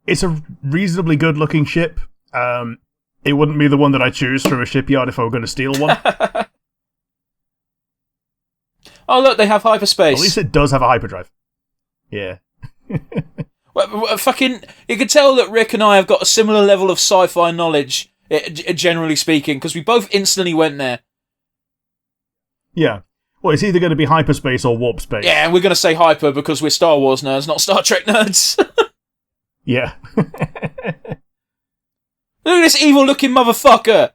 S2: It's a reasonably good-looking ship. It wouldn't be the one that I choose from a shipyard if I were going to steal one.
S1: Oh, look, they have hyperspace.
S2: At least it does have a hyperdrive. Yeah.
S1: Fucking, you can tell that Rick and I have got a similar level of sci-fi knowledge, generally speaking, because we both instantly went there.
S2: Yeah. Well, it's either going to be hyperspace or warp space.
S1: Yeah, and we're going to say hyper because we're Star Wars nerds, not Star Trek nerds.
S2: Yeah.
S1: Look at this evil-looking motherfucker!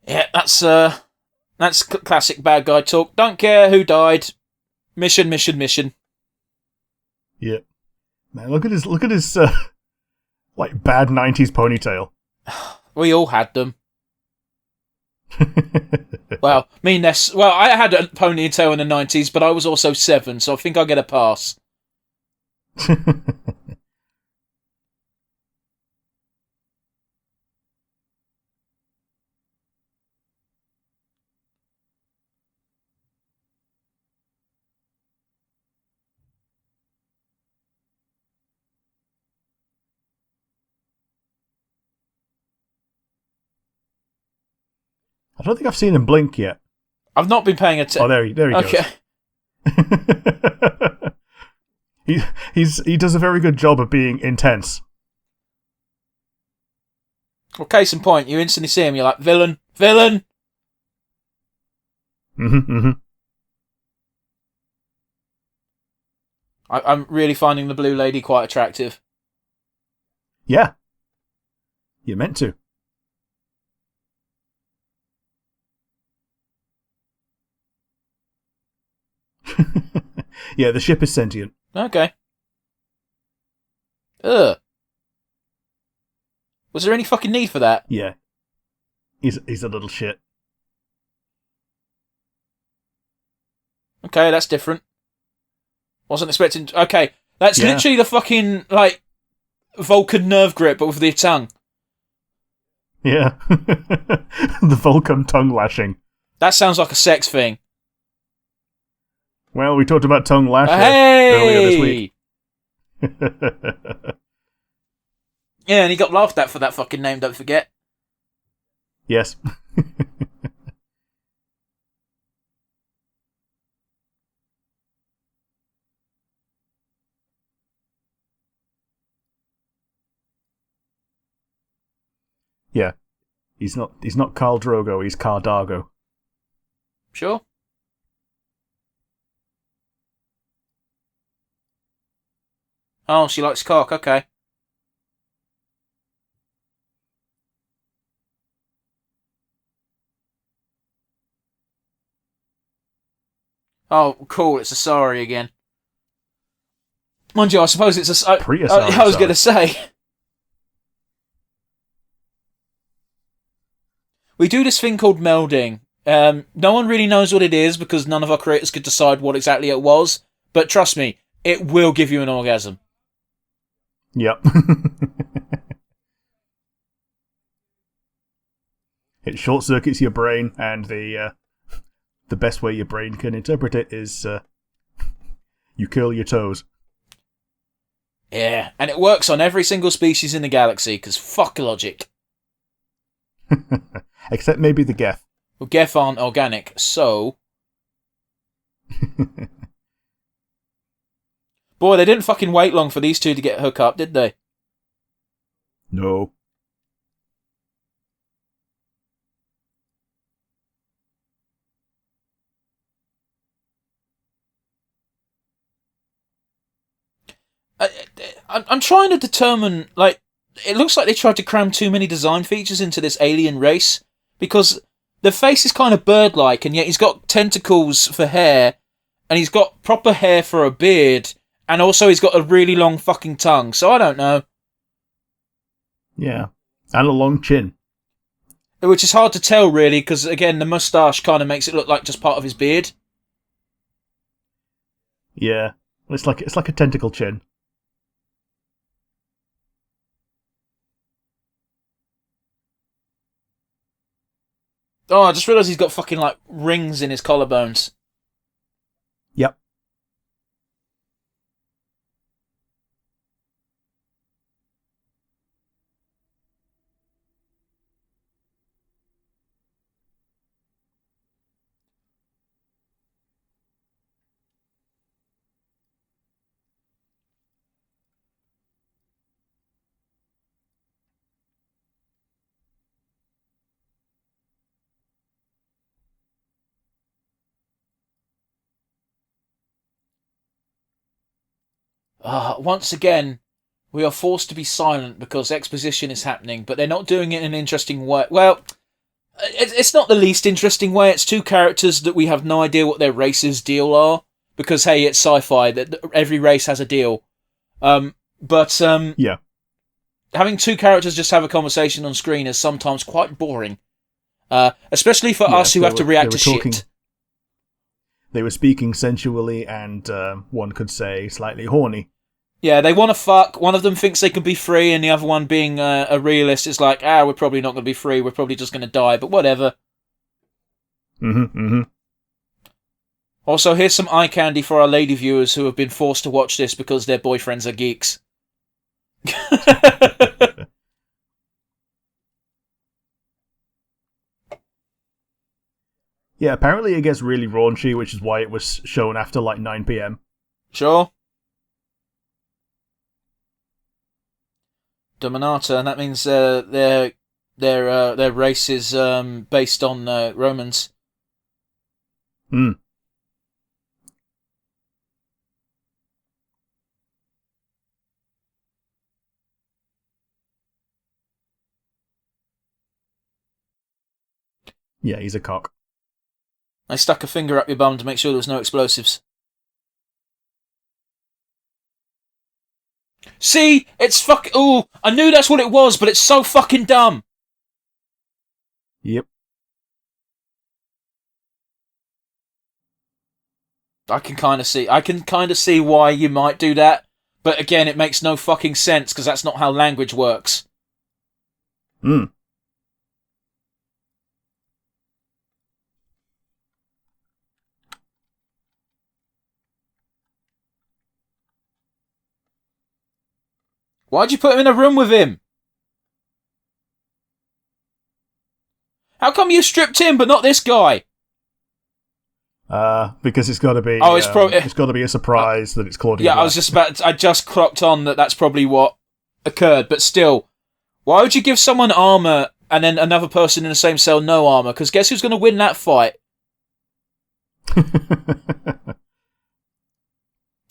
S1: Yeah, that's classic bad guy talk. Don't care who died. Mission, mission, mission.
S2: Yeah. Man, look at his like bad 90s ponytail.
S1: We all had them. Well, I had a ponytail in the 90s, but I was also 7, so I think I'll get a pass.
S2: I don't think I've seen him blink yet.
S1: I've not been paying attention.
S2: Oh, there he goes. He does a very good job of being intense.
S1: Well, case in point, you instantly see him, you're like, villain, villain! I'm really finding the blue lady quite attractive.
S2: Yeah. You're meant to. Yeah, the ship is sentient.
S1: Okay. Ugh. Was there any fucking need for that?
S2: Yeah. He's a little shit.
S1: Okay, that's different. Wasn't expecting... Okay, that's literally the fucking, like, Vulcan nerve grip, but with the tongue.
S2: Yeah. The Vulcan tongue lashing.
S1: That sounds like a sex thing.
S2: Well, we talked about tongue lashing earlier this week.
S1: Yeah, and he got laughed at for that fucking name, don't forget.
S2: Yes. Yeah. He's not Khal Drogo, he's Khal Dargo.
S1: Sure. Oh, she likes cock, okay. Oh, cool, it's Asari again. Mind you, I suppose it's a...
S2: Pre-Asari,
S1: I was going to say... We do this thing called melding. No one really knows what it is because none of our creators could decide what exactly it was. But trust me, it will give you an orgasm.
S2: Yep. It short circuits your brain, and the best way your brain can interpret it is you curl your toes.
S1: Yeah, and it works on every single species in the galaxy because fuck logic.
S2: Except maybe the Geth.
S1: Well, Geth aren't organic, so... Boy, they didn't fucking wait long for these two to get hook up, did they?
S2: No.
S1: I'm trying to determine, like, it looks like they tried to cram too many design features into this alien race, because the face is kind of bird-like, and yet he's got tentacles for hair, and he's got proper hair for a beard, and also he's got a really long fucking tongue, so I don't know.
S2: Yeah. And a long chin.
S1: Which is hard to tell, really, because, again, the moustache kind of makes it look like just part of his beard.
S2: Yeah. It's like a tentacle chin.
S1: Oh, I just realised he's got fucking, like, rings in his collarbones.
S2: Yep.
S1: Once again, we are forced to be silent because exposition is happening, but they're not doing it in an interesting way. Well, it's not the least interesting way. It's two characters that we have no idea what their race's deal are, because, hey, it's sci-fi, that every race has a deal.
S2: Yeah.
S1: Having two characters just have a conversation on screen is sometimes quite boring. Especially for us who have to react to shit.
S2: They were speaking sensually and, one could say, slightly horny.
S1: Yeah, they want to fuck. One of them thinks they can be free, and the other one, being a realist, is like, we're probably not going to be free. We're probably just going to die, but whatever. Also, here's some eye candy for our lady viewers who have been forced to watch this because their boyfriends are geeks.
S2: Yeah, apparently it gets really raunchy, which is why it was shown after like 9 p.m.
S1: Sure. Dominata, and that means their race is based on Romans.
S2: Hmm. Yeah, he's a cock.
S1: I stuck a finger up your bum to make sure there was no explosives. See? It's ooh, I knew that's what it was, but it's so fucking dumb.
S2: Yep.
S1: I can kind of see why you might do that, but again, it makes no fucking sense, because that's not how language works.
S2: Hmm.
S1: Why'd you put him in a room with him? How come you stripped him, but not this guy?
S2: Because it's got to be. It's got to be a surprise that it's Claudia.
S1: Yeah,
S2: Black.
S1: I just clocked on that that's probably what occurred. But still, why would you give someone armor and then another person in the same cell, no armor. Because guess who's going to win that fight?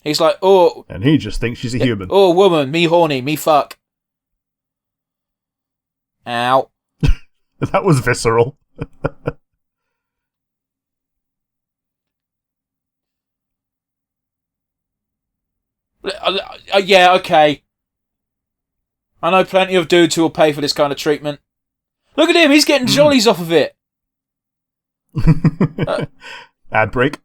S1: He's like, oh...
S2: And he just thinks she's a human.
S1: Oh, woman, me horny, me fuck. Ow.
S2: That was visceral.
S1: Yeah, okay. I know plenty of dudes who will pay for this kind of treatment. Look at him, he's getting jollies off of it.
S2: Ad break.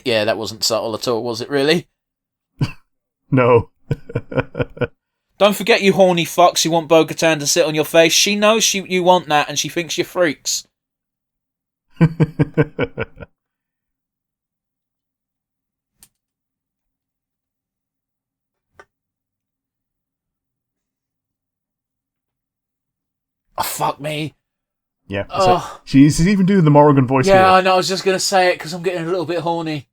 S1: Yeah, that wasn't subtle at all, was it really?
S2: No.
S1: Don't forget, you horny fucks who want Bo-Katan to sit on your face. She knows you want that, and she thinks you're freaks. Oh, fuck me.
S2: Yeah. So she's even doing the Morrigan voice here.
S1: Yeah, I know, I was just going to say it because I'm getting a little bit horny.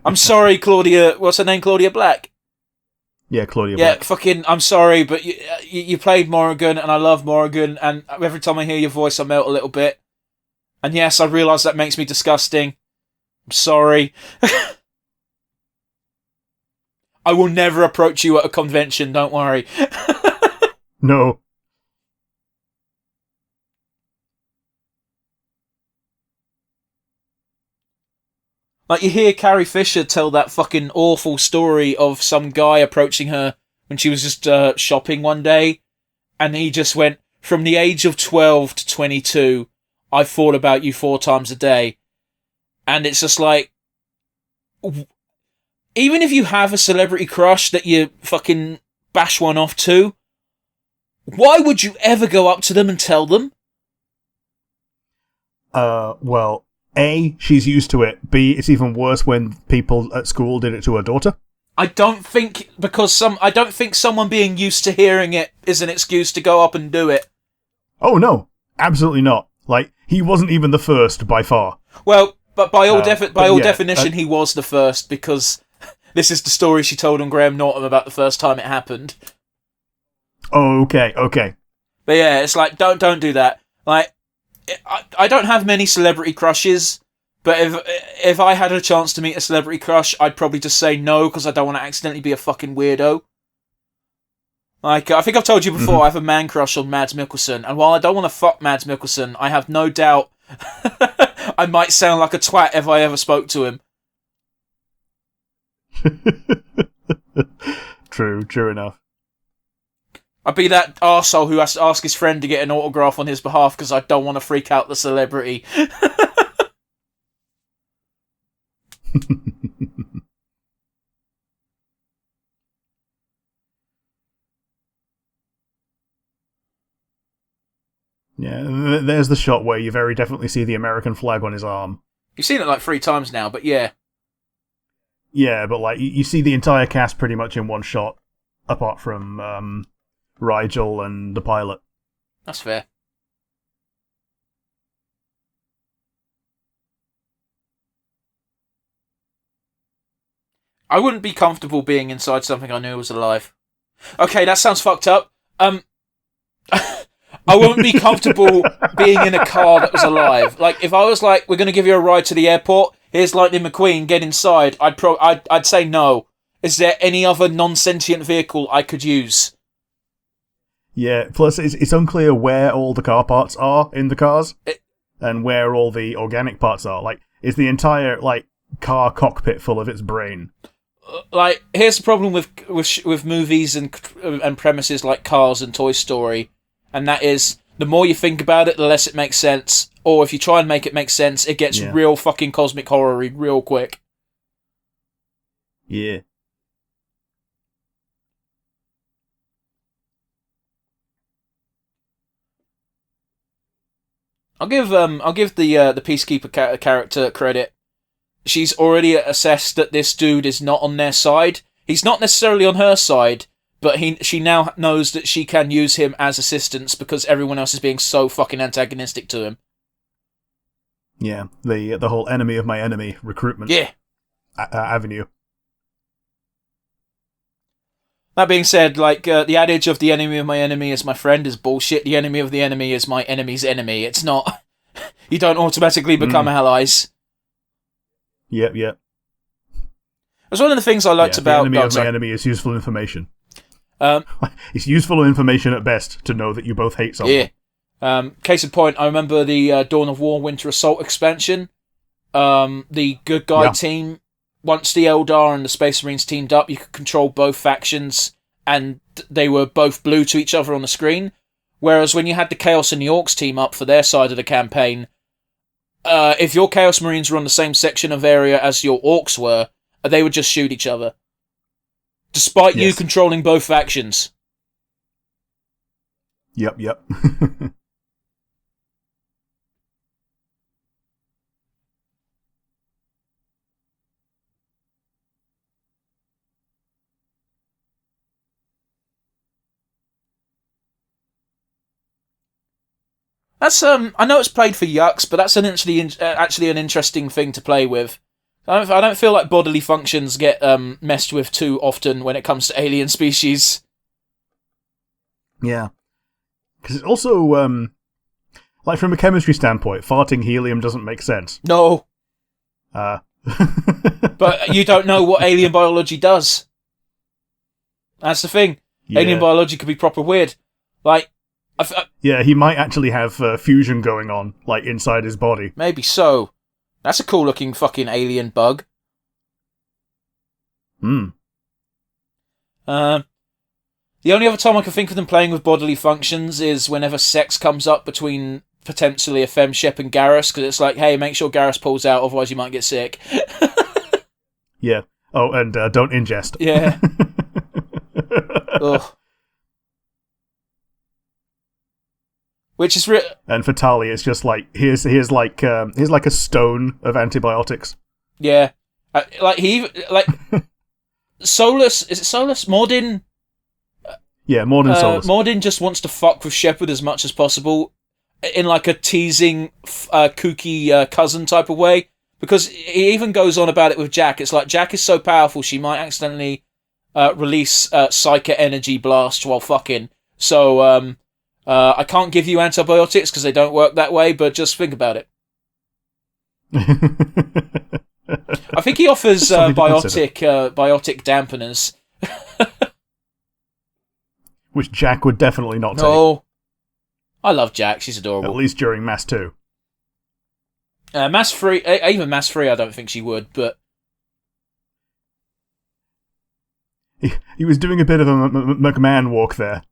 S1: I'm sorry, Claudia. What's her name? Claudia Black?
S2: Yeah, Claudia
S1: Yeah,
S2: Black.
S1: fucking, I'm sorry, but you played Morrigan, and I love Morrigan, and every time I hear your voice, I melt a little bit. And yes, I realise that makes me disgusting. I'm sorry. I will never approach you at a convention, don't worry.
S2: No.
S1: Like, you hear Carrie Fisher tell that fucking awful story of some guy approaching her when she was just shopping one day, and he just went, from the age of 12 to 22, I've thought about you 4 times a day. And it's just like, even if you have a celebrity crush that you fucking bash one off to, why would you ever go up to them and tell them?
S2: Well, A, she's used to it. B, it's even worse when people at school did it to her daughter.
S1: I don't think someone being used to hearing it is an excuse to go up and do it.
S2: Oh no, absolutely not. Like, he wasn't even the first by far.
S1: Well, but by all definition, he was the first, because this is the story she told on Graham Norton about the first time it happened.
S2: Oh, okay.
S1: But yeah, it's like, don't do that. Like, I don't have many celebrity crushes, but if I had a chance to meet a celebrity crush, I'd probably just say no, because I don't want to accidentally be a fucking weirdo. Like, I think I've told you before, I have a man crush on Mads Mikkelsen, and while I don't want to fuck Mads Mikkelsen, I have no doubt I might sound like a twat if I ever spoke to him.
S2: True enough.
S1: I'd be that arsehole who has to ask his friend to get an autograph on his behalf because I don't want to freak out the celebrity.
S2: Yeah, there's the shot where you very definitely see the American flag on his arm.
S1: You've seen it like 3 times now, but yeah.
S2: Yeah, but like you see the entire cast pretty much in one shot, apart from Rigel and the pilot.
S1: That's fair. I wouldn't be comfortable being inside something I knew was alive. Okay, that sounds fucked up. I wouldn't be comfortable being in a car that was alive. Like, if I was like, we're going to give you a ride to the airport, here's Lightning McQueen, get inside, I'd say no. Is there any other non-sentient vehicle I could use?
S2: Yeah, plus it's unclear where all the car parts are in the cars, and where all the organic parts are. Like, is the entire, like, car cockpit full of its brain?
S1: Like, here's the problem with movies and premises like Cars and Toy Story, and that is, the more you think about it, the less it makes sense. Or if you try and make it make sense, it gets real fucking cosmic horror-y real quick.
S2: Yeah.
S1: I'll give the Peacekeeper character credit. She's already assessed that this dude is not on their side. He's not necessarily on her side, but she now knows that she can use him as assistance because everyone else is being so fucking antagonistic to him.
S2: Yeah, the whole enemy of my enemy recruitment.
S1: Yeah.
S2: Avenue.
S1: That being said, like, the adage of the enemy of my enemy is my friend is bullshit. The enemy of the enemy is my enemy's enemy. It's not... You don't automatically become allies.
S2: Yep.
S1: That's one of the things I liked about...
S2: The enemy of my enemy is useful information.
S1: Um,
S2: it's useful information at best to know that you both hate someone.
S1: Yeah. Case in point, I remember the Dawn of War Winter Assault expansion. The good guy team, once the Eldar and the Space Marines teamed up, you could control both factions, and they were both blue to each other on the screen. Whereas when you had the Chaos and the Orcs team up for their side of the campaign, if your Chaos Marines were on the same section of area as your Orcs were, they would just shoot each other. Despite you controlling both factions.
S2: Yep.
S1: That's I know it's played for yucks, but that's actually an interesting thing to play with. I don't feel like bodily functions get messed with too often when it comes to alien species.
S2: Yeah, because it's also like from a chemistry standpoint, farting helium doesn't make sense.
S1: No. But you don't know what alien biology does. That's the thing. Yeah. Alien biology could be proper weird. Like.
S2: Yeah, he might actually have fusion going on, like, inside his body.
S1: Maybe so. That's a cool-looking fucking alien bug. The only other time I can think of them playing with bodily functions is whenever sex comes up between potentially a femshep and Garrus, because it's like, hey, make sure Garrus pulls out, otherwise you might get sick.
S2: Yeah. Oh, and don't ingest.
S1: Yeah. Ugh. Which is
S2: and for Tali, it's just like here's like a stone of antibiotics.
S1: Yeah, Solus, is it Solus? Mordin.
S2: Yeah, Mordin Solus.
S1: Mordin just wants to fuck with Shepard as much as possible, in like a teasing, kooky cousin type of way. Because he even goes on about it with Jack. It's like Jack is so powerful she might accidentally release Psyker energy blast while fucking. So I can't give you antibiotics because they don't work that way, but just think about it. I think he offers biotic dampeners.
S2: Which Jack would definitely not take.
S1: No. I love Jack, she's adorable.
S2: At least during Mass 2.
S1: Mass 3, even Mass 3 I don't think she would, but...
S2: He was doing a bit of a McMahon walk there.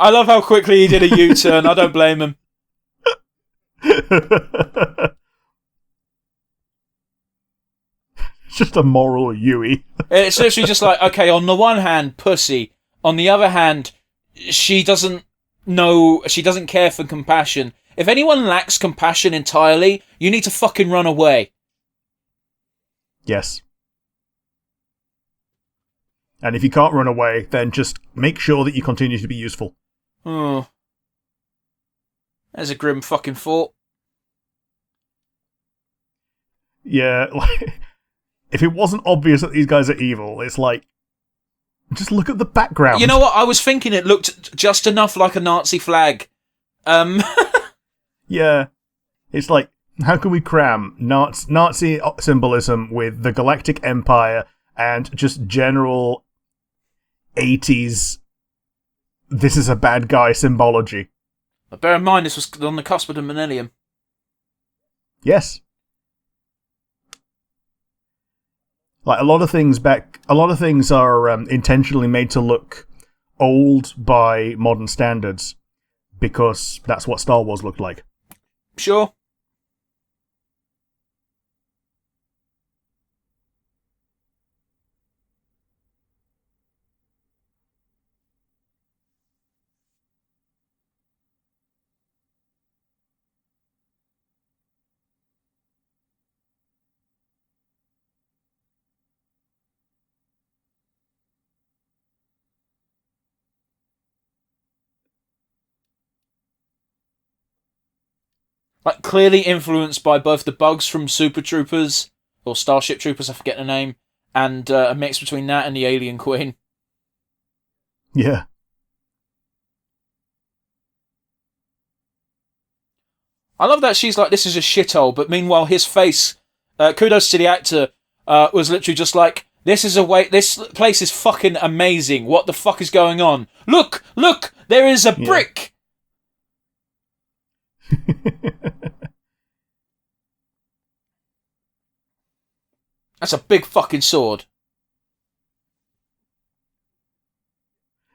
S1: I love how quickly he did a U-turn. I don't blame him.
S2: Just a moral Yui.
S1: It's literally just like, okay, on the one hand, pussy. On the other hand, she doesn't care for compassion. If anyone lacks compassion entirely, you need to fucking run away.
S2: Yes. And if you can't run away, then just make sure that you continue to be useful.
S1: Oh. There's a grim fucking thought.
S2: Yeah, like, if it wasn't obvious that these guys are evil, it's like, just look at the background.
S1: You know what? I was thinking it looked just enough like a Nazi flag.
S2: Yeah. It's like, how can we cram Nazi symbolism with the Galactic Empire and just general 80s, this is a bad guy symbology?
S1: But bear in mind, this was on the cusp of the millennium.
S2: Yes. Like, a lot of things are intentionally made to look old by modern standards because that's what Star Wars looked like.
S1: Sure. Like, clearly influenced by both the bugs from Super Troopers, or Starship Troopers, I forget the name, and a mix between that and the Alien Queen.
S2: Yeah.
S1: I love that she's like, this is a shithole, but meanwhile his face, kudos to the actor, was literally just like, this place is fucking amazing. What the fuck is going on? Look! There is a brick! That's a big fucking sword.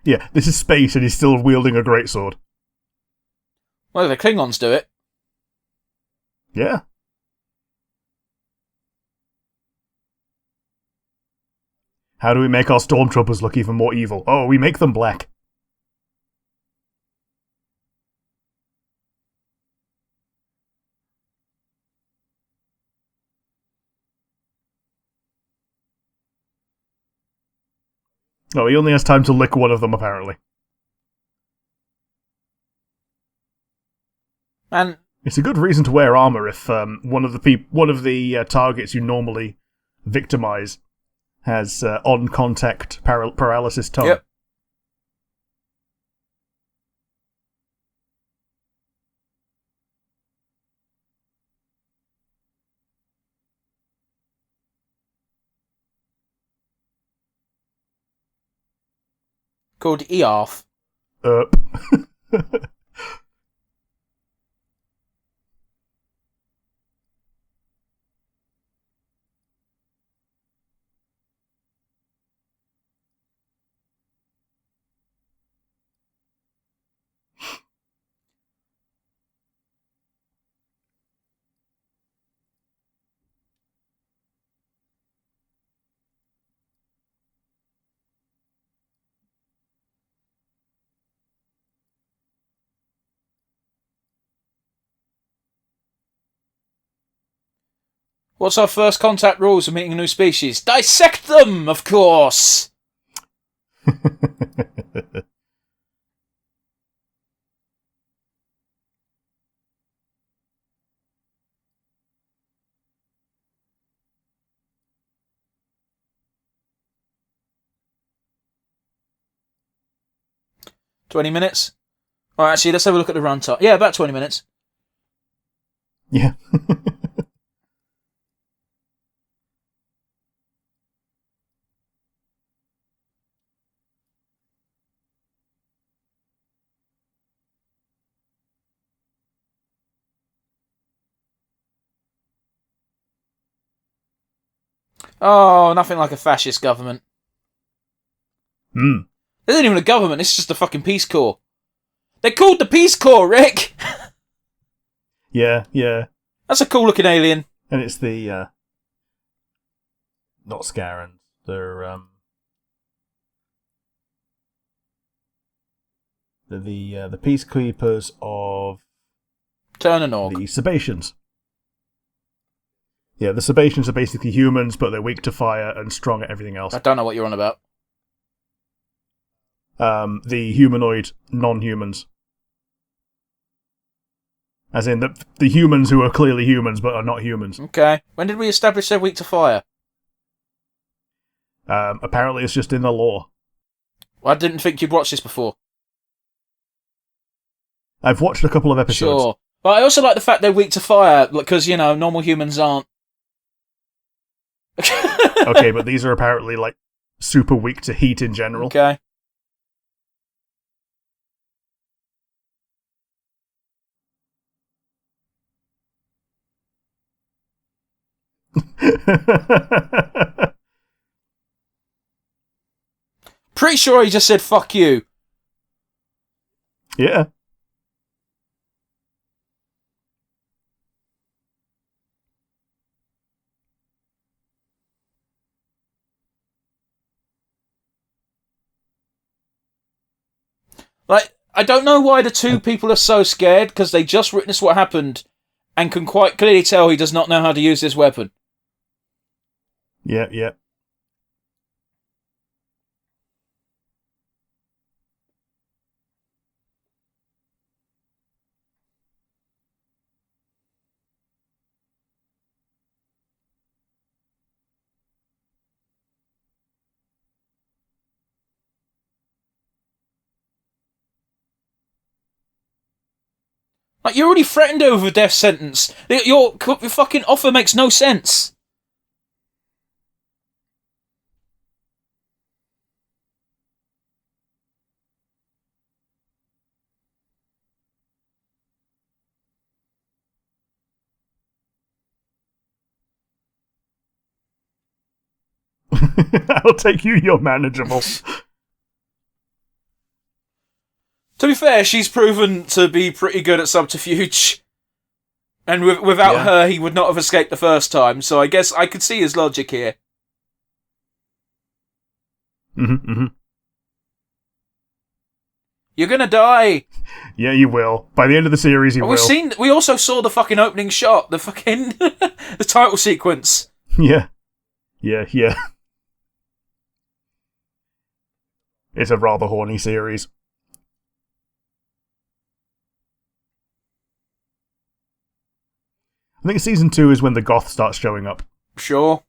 S2: Yeah, this is space and he's still wielding a greatsword.
S1: Well, the Klingons do it.
S2: Yeah. How do we make our stormtroopers look even more evil? Oh, we make them black. Oh, he only has time to lick one of them, apparently.
S1: And
S2: it's a good reason to wear armor if one of the targets you normally victimize has on-contact paralysis tongue.
S1: Yep. Called Earth. 'What's our first contact rules of meeting a new species? Dissect them, of course! 20 minutes? Alright, actually, let's have a look at the runtime. Yeah, about 20 minutes.
S2: Yeah.
S1: Oh, nothing like a fascist government.
S2: Hmm.
S1: This isn't even a government, this is just a fucking Peace Corps. They're called the Peace Corps, Rick!
S2: Yeah.
S1: That's a cool looking alien.
S2: And it's the not Scarans. They're the peacekeepers of
S1: Turnanog.
S2: the Sebaceans. Yeah, the Sebaceans are basically humans, but they're weak to fire and strong at everything else.
S1: I don't know what you're on about.
S2: The humanoid non-humans. As in, the humans who are clearly humans, but are not humans.
S1: Okay. When did we establish they're weak to fire?
S2: Apparently it's just in the lore.
S1: Well, I didn't think you'd watched this before.
S2: I've watched a couple of episodes.
S1: Sure. But I also like the fact they're weak to fire, because, you know, normal humans aren't.
S2: Okay, but these are apparently, like, super weak to heat in general.
S1: Okay. Pretty sure he just said fuck you.
S2: Yeah.
S1: Like, I don't know why the two people are so scared, because they just witnessed what happened and can quite clearly tell he does not know how to use this weapon.
S2: Yeah.
S1: Like, you're already threatened over a death sentence. Your fucking offer makes no sense.
S2: I'll take you, you're manageable.
S1: To be fair, she's proven to be pretty good at subterfuge. And without her, he would not have escaped the first time, so I guess I could see his logic here. You're gonna die!
S2: Yeah, you will. By the end of the series, you will.
S1: We also saw the fucking opening shot, the fucking... the title sequence.
S2: Yeah. It's a rather horny series. I think season 2 is when the goth starts showing up.
S1: Sure.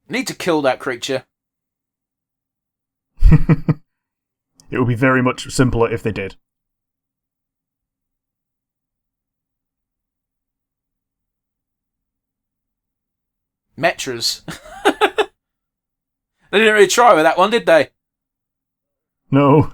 S1: Need to kill that creature.
S2: It would be very much simpler if they did.
S1: Metras. They didn't really try with that one, did they?
S2: No.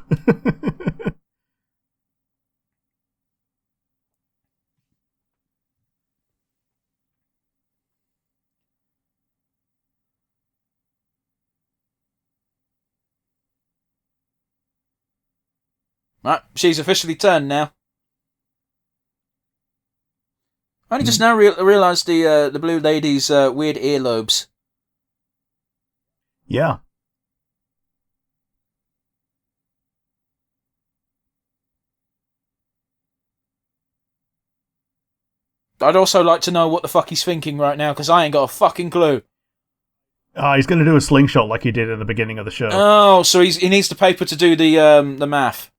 S1: Right, she's officially turned now. I only just now realised the blue lady's weird earlobes.
S2: Yeah.
S1: I'd also like to know what the fuck he's thinking right now, because I ain't got a fucking clue.
S2: He's going to do a slingshot like he did at the beginning of the show.
S1: Oh, so he needs the paper to do the math.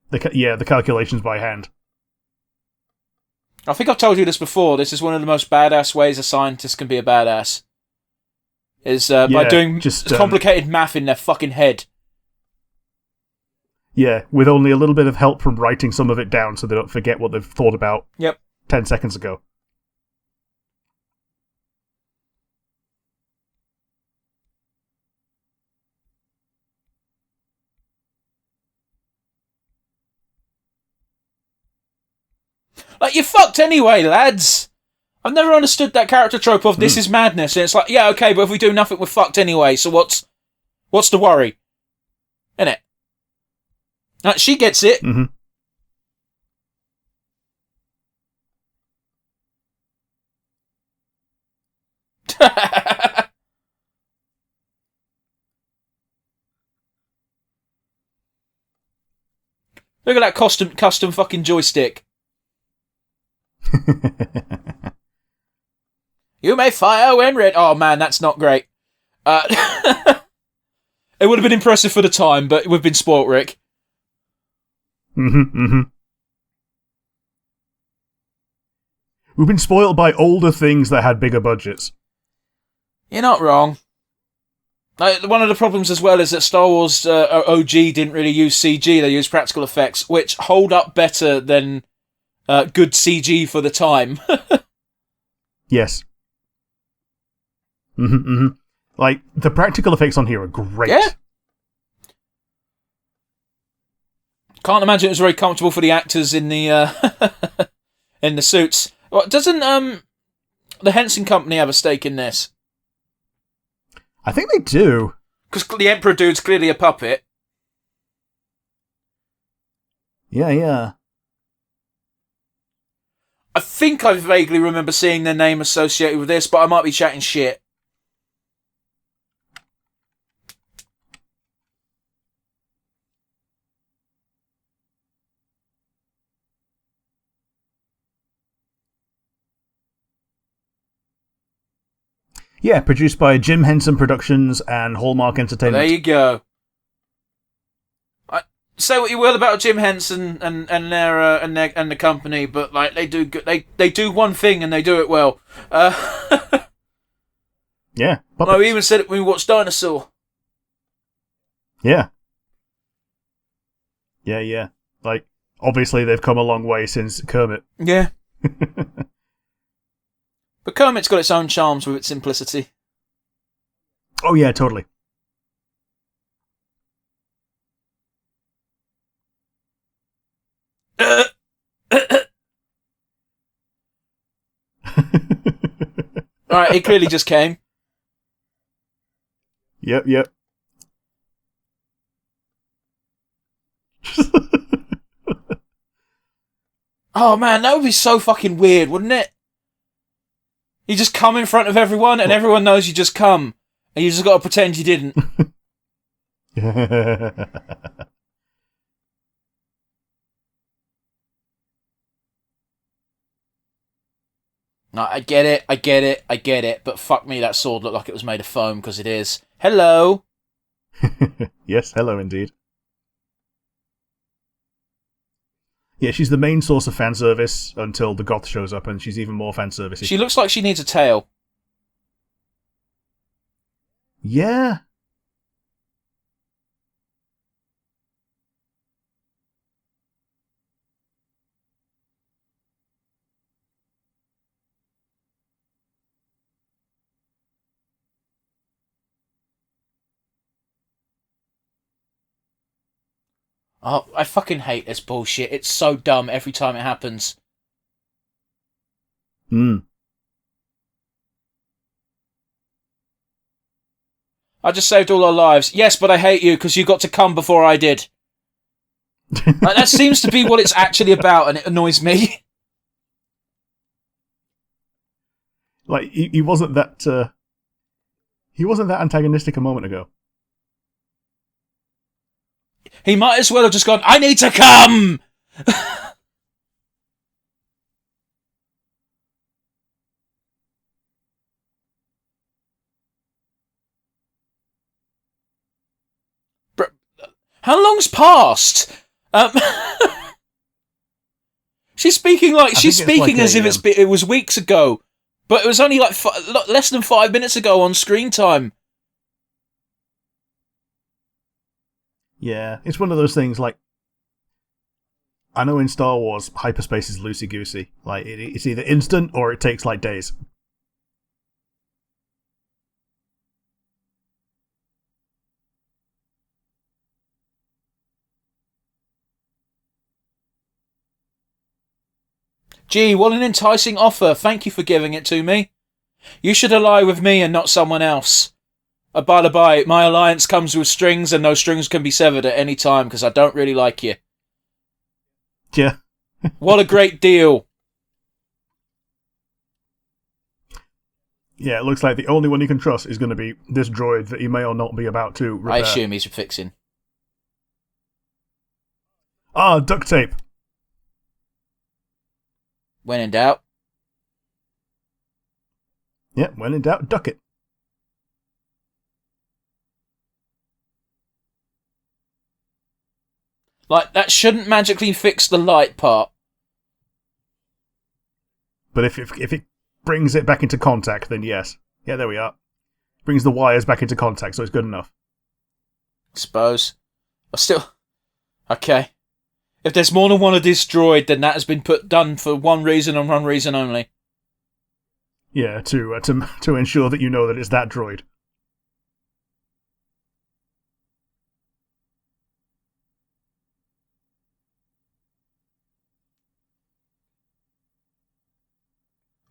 S2: The calculations by hand.
S1: I think I've told you this before. This is one of the most badass ways a scientist can be a badass. Is by doing complicated math in their fucking head.
S2: Yeah, with only a little bit of help from writing some of it down so they don't forget what they've thought about 10 seconds ago.
S1: Like, you're fucked anyway, lads! I've never understood that character trope of this is madness, and it's like, yeah, okay, but if we do nothing, we're fucked anyway, so what's the worry? Innit? Like, she gets it.
S2: Mm-hmm.
S1: Look at that custom fucking joystick. You may fire when ready. Oh man, that's not great. It would have been impressive for the time, but we've been spoilt, Rick.
S2: We've been spoiled by older things that had bigger budgets.
S1: You're not wrong. One of the problems as well is that Star Wars OG didn't really use CG, they used practical effects, which hold up better than good CG for the time.
S2: Yes. Like, the practical effects on here are great.
S1: Yeah. Can't imagine it was very comfortable for the actors in the in the suits. Well, doesn't the Henson Company have a stake in this?
S2: I think they do.
S1: Because the Emperor dude's clearly a puppet.
S2: Yeah.
S1: I think I vaguely remember seeing their name associated with this, but I might be chatting shit.
S2: Yeah, produced by Jim Henson Productions and Hallmark Entertainment.
S1: There you go. say what you will about Jim Henson and the company, but like they do one thing and they do it well.
S2: Yeah.
S1: I even said it when we watched Dinosaur.
S2: Yeah. Yeah. Like, obviously they've come a long way since Kermit.
S1: Yeah. But Kermit's got its own charms with its simplicity.
S2: Oh yeah, totally.
S1: Alright, it clearly just came.
S2: Yep.
S1: Oh man, that would be so fucking weird, wouldn't it? You just come in front of everyone and everyone knows you just come. And you just got to pretend you didn't. No, I get it. But fuck me, that sword looked like it was made of foam, because it is. Hello!
S2: Yes, hello indeed. Yeah, she's the main source of fan service until the goth shows up, and she's even more fan service.
S1: She looks like she needs a tail.
S2: Yeah.
S1: Oh, I fucking hate this bullshit. It's so dumb every time it happens. I just saved all our lives. Yes, but I hate you because you got to come before I did. Like, that seems to be what it's actually about, and it annoys me.
S2: Like, he wasn't that... he wasn't that antagonistic a moment ago.
S1: He might as well have just gone, I need to come! How long's passed? She's speaking as if it was weeks ago, but it was only like less than 5 minutes ago on screen time.
S2: Yeah, it's one of those things, like, I know in Star Wars, hyperspace is loosey-goosey. Like, it's either instant or it takes, like, days.
S1: Gee, what an enticing offer. Thank you for giving it to me. You should ally with me and not someone else. By the by, my alliance comes with strings and those strings can be severed at any time because I don't really like you.
S2: Yeah.
S1: What a great deal.
S2: Yeah, it looks like the only one you can trust is going to be this droid that you may or not be about to repair.
S1: I assume he's fixing.
S2: Ah, duct tape.
S1: When in doubt.
S2: Yeah, when in doubt, duck it.
S1: Like, that shouldn't magically fix the light part.
S2: But if it brings it back into contact, then yes. Yeah, there we are. Brings the wires back into contact, so it's good enough.
S1: Suppose. Okay. If there's more than one of this droid, then that has been done for one reason and one reason only.
S2: Yeah, to ensure that you know that it's that droid.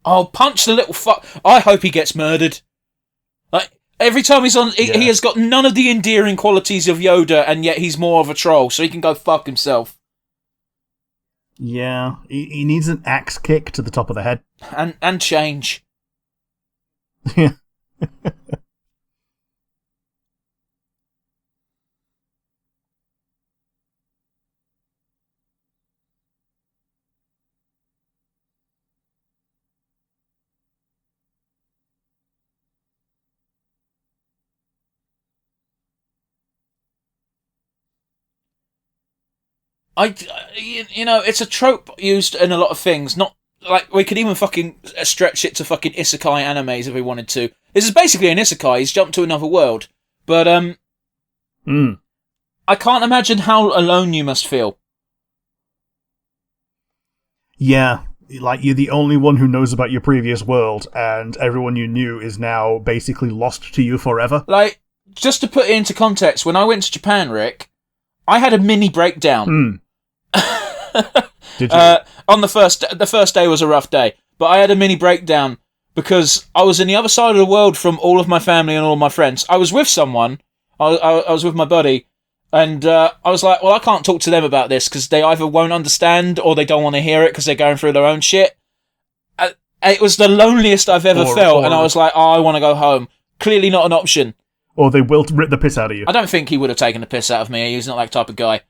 S1: Oh, punch the little fuck. I hope he gets murdered. Like, every time he's on, he has got none of the endearing qualities of Yoda, and yet he's more of a troll, so he can go fuck himself.
S2: Yeah, he needs an axe kick to the top of the head.
S1: And change.
S2: Yeah.
S1: It's a trope used in a lot of things. Not like we could even fucking stretch it to fucking isekai animes if we wanted to. This is basically an isekai. He's jumped to another world, but I can't imagine how alone you must feel.
S2: Yeah, like you're the only one who knows about your previous world, and everyone you knew is now basically lost to you forever.
S1: Like, just to put it into context, when I went to Japan, Rick, I had a mini breakdown.
S2: Did you?
S1: On the first day was a rough day, but I had a mini breakdown because I was in the other side of the world from all of my family and all of my friends. I was with someone. I was with my buddy. And I was like, well, I can't talk to them about this because they either won't understand or they don't want to hear it because they're going through their own shit. It was the loneliest I've ever felt, and I was like, oh, I want to go home. Clearly not an option.
S2: Or they will rip the piss out of you.
S1: I don't think he would have taken the piss out of me. He's not that type of guy.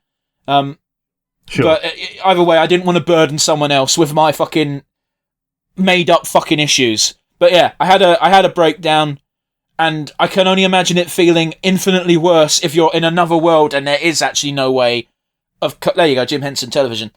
S2: Sure.
S1: But either way, I didn't want to burden someone else with my fucking made-up fucking issues. But yeah, I had a breakdown. And I can only imagine it feeling infinitely worse if you're in another world and there is actually no way of... There you go, Jim Henson Television.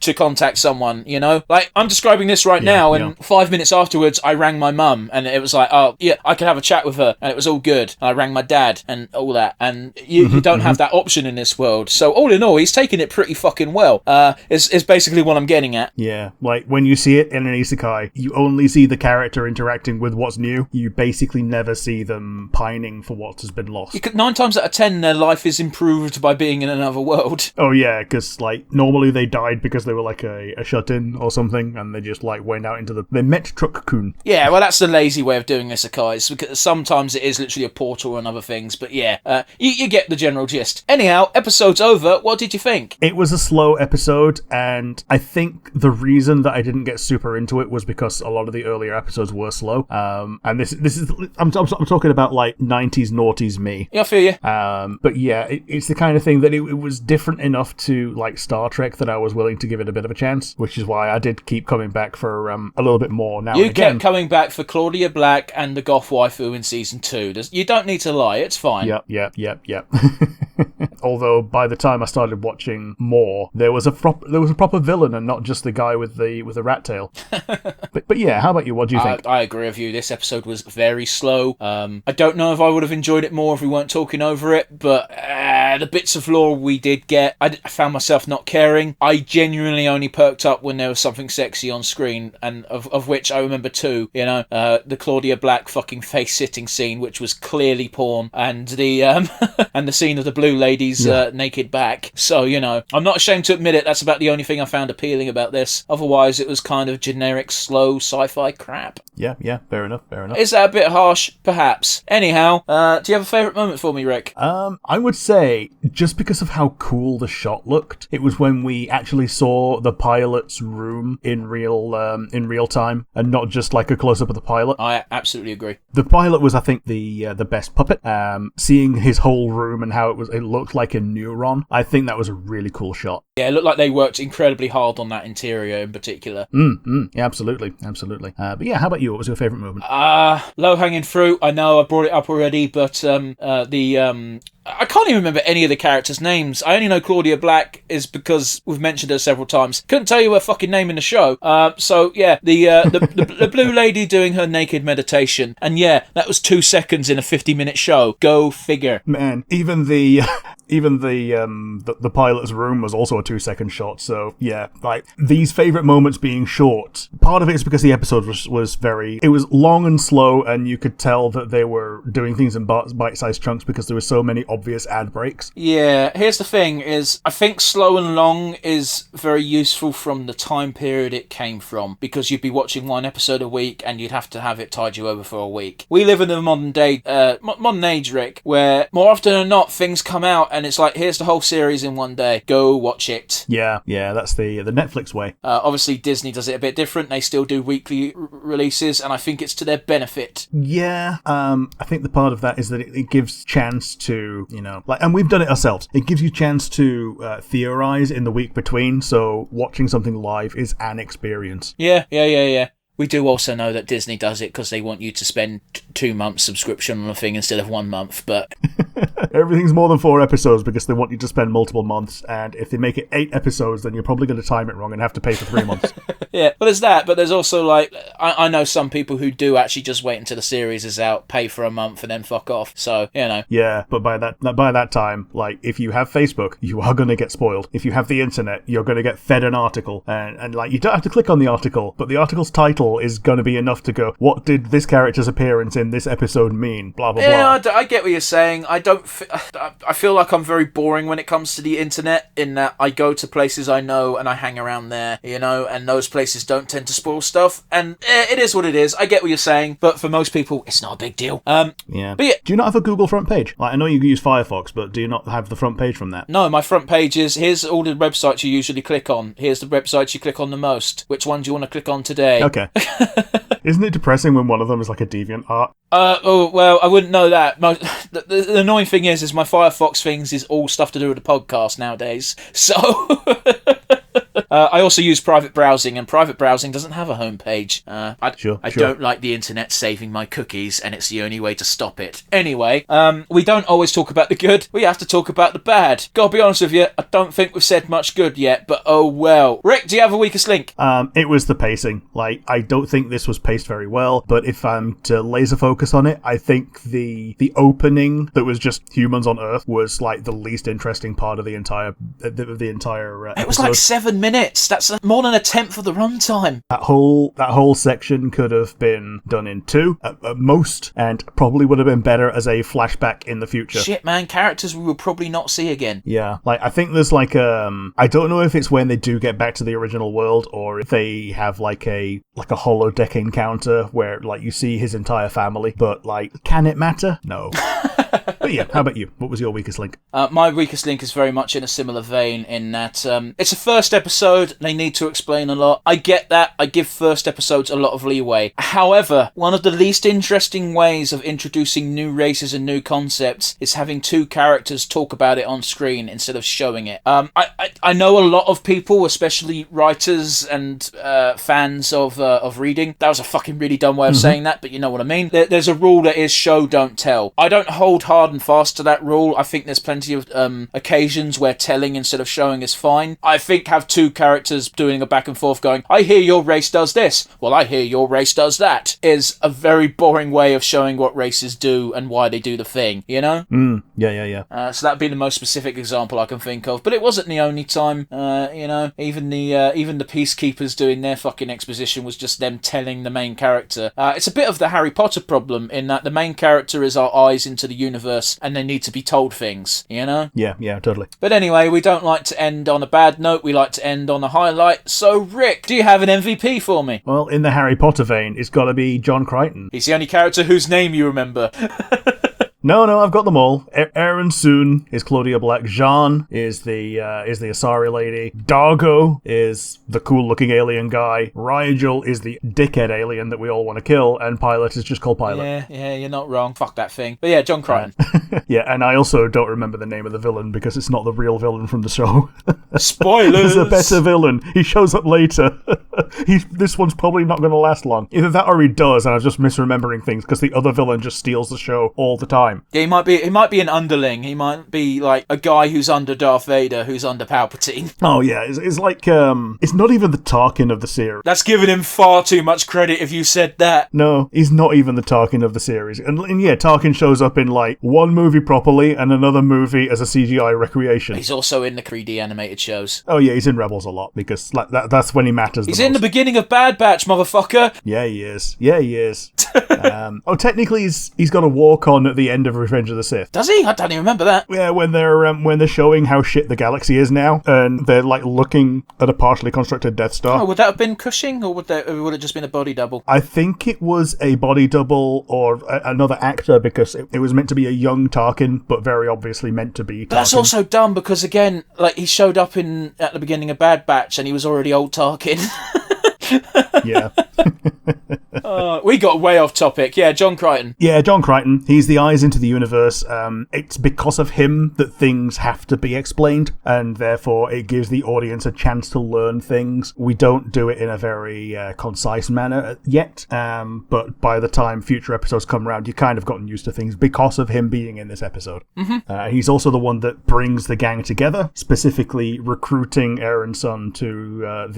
S1: To contact someone, you know? Like, I'm describing this right now, and 5 minutes afterwards, I rang my mum, and it was like, oh, yeah, I could have a chat with her, and it was all good. And I rang my dad, and all that, and you don't have that option in this world. So, all in all, he's taking it pretty fucking well, is basically what I'm getting at.
S2: Yeah, like, when you see it in an isekai, you only see the character interacting with what's new. You basically never see them pining for what has been lost.
S1: 9 times out of 10, their life is improved by being in another world.
S2: Oh, yeah, because, like, normally they died because they were like a shut-in or something, and they just like went out into they met Truck-kun.
S1: Yeah, well, that's the lazy way of doing isekais, because sometimes it is literally a portal and other things, but yeah, you get the general gist. Anyhow, episode's over. What did you think?
S2: It was a slow episode, and I think the reason that I didn't get super into it was because a lot of the earlier episodes were slow. And this is I'm talking about like 90s noughties me.
S1: Yeah, I feel you.
S2: But yeah, it's the kind of thing that it was different enough to like Star Trek that I was willing to give it a bit of a chance, which is why I did keep coming back for a little bit more now and again.
S1: You kept coming back for Claudia Black and the goth waifu in season 2. You don't need to lie, it's fine.
S2: Yep. Although by the time I started watching more, there was a proper villain and not just the guy with the rat tail. but yeah, how about you? What do you think?
S1: I agree with you. This episode was very slow. I don't know if I would have enjoyed it more if we weren't talking over it, but the bits of lore we did get, I found myself not caring. I genuinely only perked up when there was something sexy on screen, and of which I remember 2, you know, the Claudia Black fucking face-sitting scene, which was clearly porn, and the and the scene of the blue lady's naked back. So, you know, I'm not ashamed to admit it, that's about the only thing I found appealing about this. Otherwise, it was kind of generic, slow sci-fi crap.
S2: Yeah, fair enough.
S1: Is that a bit harsh? Perhaps. Anyhow, do you have a favourite moment for me, Rick?
S2: I would say, just because of how cool the shot looked, it was when we actually saw the pilot's room in real time, and not just like a close-up of the pilot.
S1: I absolutely agree.
S2: The pilot was, I think, the best puppet. Seeing his whole room and how it looked like a neuron, I think that was a really cool shot.
S1: Yeah, it looked like they worked incredibly hard on that interior in particular.
S2: Yeah, absolutely. But yeah, how about you? What was your favourite moment?
S1: Low-hanging fruit. I know I brought it up already, but I can't even remember any of the characters' names. I only know Claudia Black is because we've mentioned her several times. Couldn't tell you her fucking name in the show. So yeah, the blue lady doing her naked meditation, and yeah, that was 2 seconds in a 50-minute show. Go figure.
S2: Man, even the pilot's room was also a 2-second shot. So yeah, like these favourite moments being short. Part of it is because the episode was it was long and slow, and you could tell that they were doing things in bite-sized chunks because there were so many obvious ad breaks.
S1: Yeah, here's the thing is, I think slow and long is very useful from the time period it came from, because you'd be watching one episode a week and you'd have to have it tide you over for a week. We live in a modern age, Rick, where more often than not things come out and it's like, here's the whole series in one day, go watch it.
S2: Yeah, that's the Netflix way.
S1: Obviously Disney does it a bit different. They still do weekly releases, and I think it's to their benefit.
S2: Yeah, I think the part of that is that it gives chance to, you know, like, and we've done it ourselves. It gives you a chance to theorize in the week between, so watching something live is an experience.
S1: Yeah. We do also know that Disney does it because they want you to spend 2 months subscription on a thing instead of 1 month, but...
S2: Everything's more than 4 episodes because they want you to spend multiple months, and if they make it 8 episodes, then you're probably going to time it wrong and have to pay for 3 months.
S1: Yeah, well, there's that, but there's also, like, I know some people who do actually just wait until the series is out, pay for a month, and then fuck off, so, you know.
S2: Yeah, but by that time, like, if you have Facebook, you are going to get spoiled. If you have the internet, you're going to get fed an article, and like, you don't have to click on the article, but the article's title is going to be enough to go, what did this character's appearance in this episode mean? Blah, blah,
S1: blah.
S2: Yeah,
S1: I get what you're saying. I feel like I'm very boring when it comes to the internet, in that I go to places I know and I hang around there, you know, and those places don't tend to spoil stuff, and it is what it is. I get what you're saying, but for most people, it's not a big deal.
S2: Yeah.
S1: But yeah.
S2: Do you not have a Google front page? Like, I know you use Firefox, but do you not have the front page from that?
S1: No, my front page is, here's all the websites you usually click on. Here's the websites you click on the most. Which one do you want to click on today?
S2: Okay. Isn't it depressing when one of them is like a deviant art?
S1: Oh, well, I wouldn't know that. The annoying thing is my Firefox things is all stuff to do with the podcast nowadays. So... I also use private browsing, and private browsing doesn't have a homepage. I don't like the internet saving my cookies, and it's the only way to stop it. Anyway, we don't always talk about the good. We have to talk about the bad. Gotta be honest with you, I don't think we've said much good yet, but oh well. Rick, do you have a weakest link?
S2: It was the pacing. Like, I don't think this was paced very well, but if I'm to laser focus on it, I think the opening that was just humans on Earth was like the least interesting part of the entire
S1: It was like 7 minutes. That's more than a tenth of the runtime.
S2: That whole section could have been done in 2 at most, and probably would have been better as a flashback in the future.
S1: Shit, man, characters we will probably not see again.
S2: Yeah, like, I think there's like I don't know if it's when they do get back to the original world, or if they have like a holodeck encounter where like you see his entire family, but like, can it matter? No. But yeah, how about you? What was your weakest link?
S1: My weakest link is very much in a similar vein, in that it's a first episode, they need to explain a lot. I get that, I give first episodes a lot of leeway. However, one of the least interesting ways of introducing new races and new concepts is having 2 characters talk about it on screen instead of showing it. I know a lot of people, especially writers and fans of reading. That was a fucking really dumb way of saying that, but you know what I mean. There's a rule that is show, don't tell. I don't hold hard and fast to that rule. I think there's plenty of occasions where telling instead of showing is fine. I think have 2 characters doing a back and forth going, I hear your race does this, well, I hear your race does that, is a very boring way of showing what races do and why they do the thing, you know?
S2: Yeah.
S1: So that'd be the most specific example I can think of, but it wasn't the only time. You know, even the peacekeepers doing their fucking exposition was just them telling the main character. It's a bit of the Harry Potter problem, in that the main character is our eyes into the universe and they need to be told things, you know?
S2: Yeah, totally.
S1: But anyway, we don't like to end on a bad note, we like to end on a highlight. So Rick, do you have an MVP for me?
S2: Well, in the Harry Potter vein, it's got to be John Crichton.
S1: He's the only character whose name you remember.
S2: No, I've got them all. Aaron Soon is Claudia Black. Jean is the Asari lady. Dargo is the cool-looking alien guy. Rigel is the dickhead alien that we all want to kill, and Pilot is just called Pilot.
S1: Yeah, you're not wrong. Fuck that thing. But yeah, John Crichton.
S2: Yeah, and I also don't remember the name of the villain because it's not the real villain from the show.
S1: Spoilers!
S2: There's a better villain. He shows up later. This one's probably not going to last long. Either that or he does, and I'm just misremembering things because the other villain just steals the show all the time.
S1: Yeah, he might be an underling. He might be like a guy who's under Darth Vader, who's under Palpatine.
S2: Oh yeah, it's like it's not even the Tarkin of the series.
S1: That's giving him far too much credit if you said that.
S2: No, he's not even the Tarkin of the series. And yeah, Tarkin shows up in like one movie properly and another movie as a CGI recreation.
S1: He's also in the 3D animated shows.
S2: Oh yeah, he's in Rebels a lot because like that's when he matters.
S1: He's in the beginning of Bad Batch, motherfucker.
S2: Yeah, he is. Technically he's got a walk on at the end of Revenge of the Sith.
S1: Does he? I don't even remember that.
S2: Yeah, when they're showing how shit the galaxy is now, and they're like looking at a partially constructed Death Star.
S1: Oh, would that have been Cushing, or would it just been a body double?
S2: I think it was a body double or another actor because it was meant to be a young Tarkin, but very obviously meant to be Tarkin.
S1: But that's also dumb because again, like he showed up at the beginning of Bad Batch and he was already old Tarkin.
S2: Yeah.
S1: We got way off topic. Yeah, John Crichton.
S2: Yeah, John Crichton. He's the eyes into the universe. It's because of him that things have to be explained, and therefore it gives the audience a chance to learn things. We don't do it in a very concise manner yet, but by the time future episodes come around, you've kind of gotten used to things because of him being in this episode. He's also the one that brings the gang together, specifically recruiting Aaron Soon to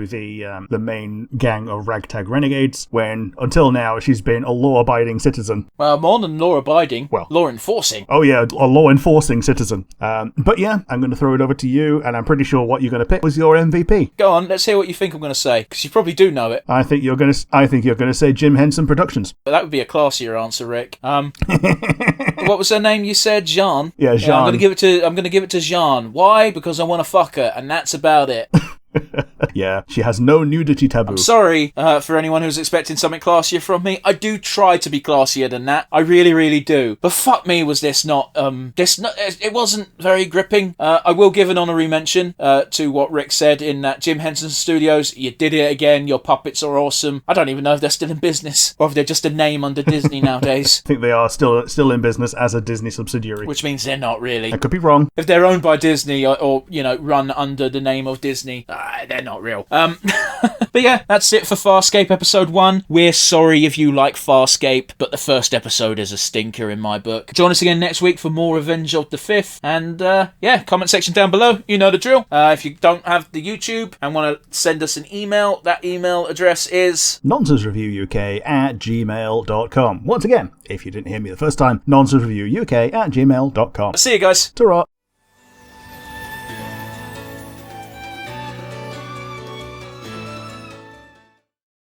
S2: the main gang of ragtag renegades, when until now she's been a law-abiding citizen.
S1: Well, more than law-abiding, law-enforcing.
S2: Oh yeah, a law-enforcing citizen. But yeah, I'm going to throw it over to you, and I'm pretty sure what you're going to pick was your MVP.
S1: Go on, let's hear what you think I'm going to say, because you probably do know it.
S2: I think you're going to say Jim Henson Productions.
S1: But that would be a classier answer, Rick. What was her name? You said Jean.
S2: Yeah, Jean.
S1: I'm going to give it to Jean. Why? Because I want to fuck her, and that's about it.
S2: Yeah, she has no nudity taboo.
S1: I'm sorry for anyone who's expecting something classier from me. I do try to be classier than that. I really, really do. But fuck me, was this not... it wasn't very gripping. I will give an honorary mention to what Rick said in that Jim Henson Studios. You did it again. Your puppets are awesome. I don't even know if they're still in business or if they're just a name under Disney nowadays.
S2: I think they are still in business as a Disney subsidiary.
S1: Which means they're not really.
S2: I could be wrong.
S1: If they're owned by Disney or run under the name of Disney, they're not real. But yeah, that's it for Farscape episode 1. We're sorry if you like Farscape, but the first episode is a stinker in my book. Join us again next week for more Revenge of the Fifth. And comment section down below. You know the drill. If you don't have the YouTube and want to send us an email, that email address is
S2: nonsensereviewuk@gmail.com. Once again, if you didn't hear me the first time, nonsensereviewuk@gmail.com.
S1: See you guys.
S2: Ta-ra.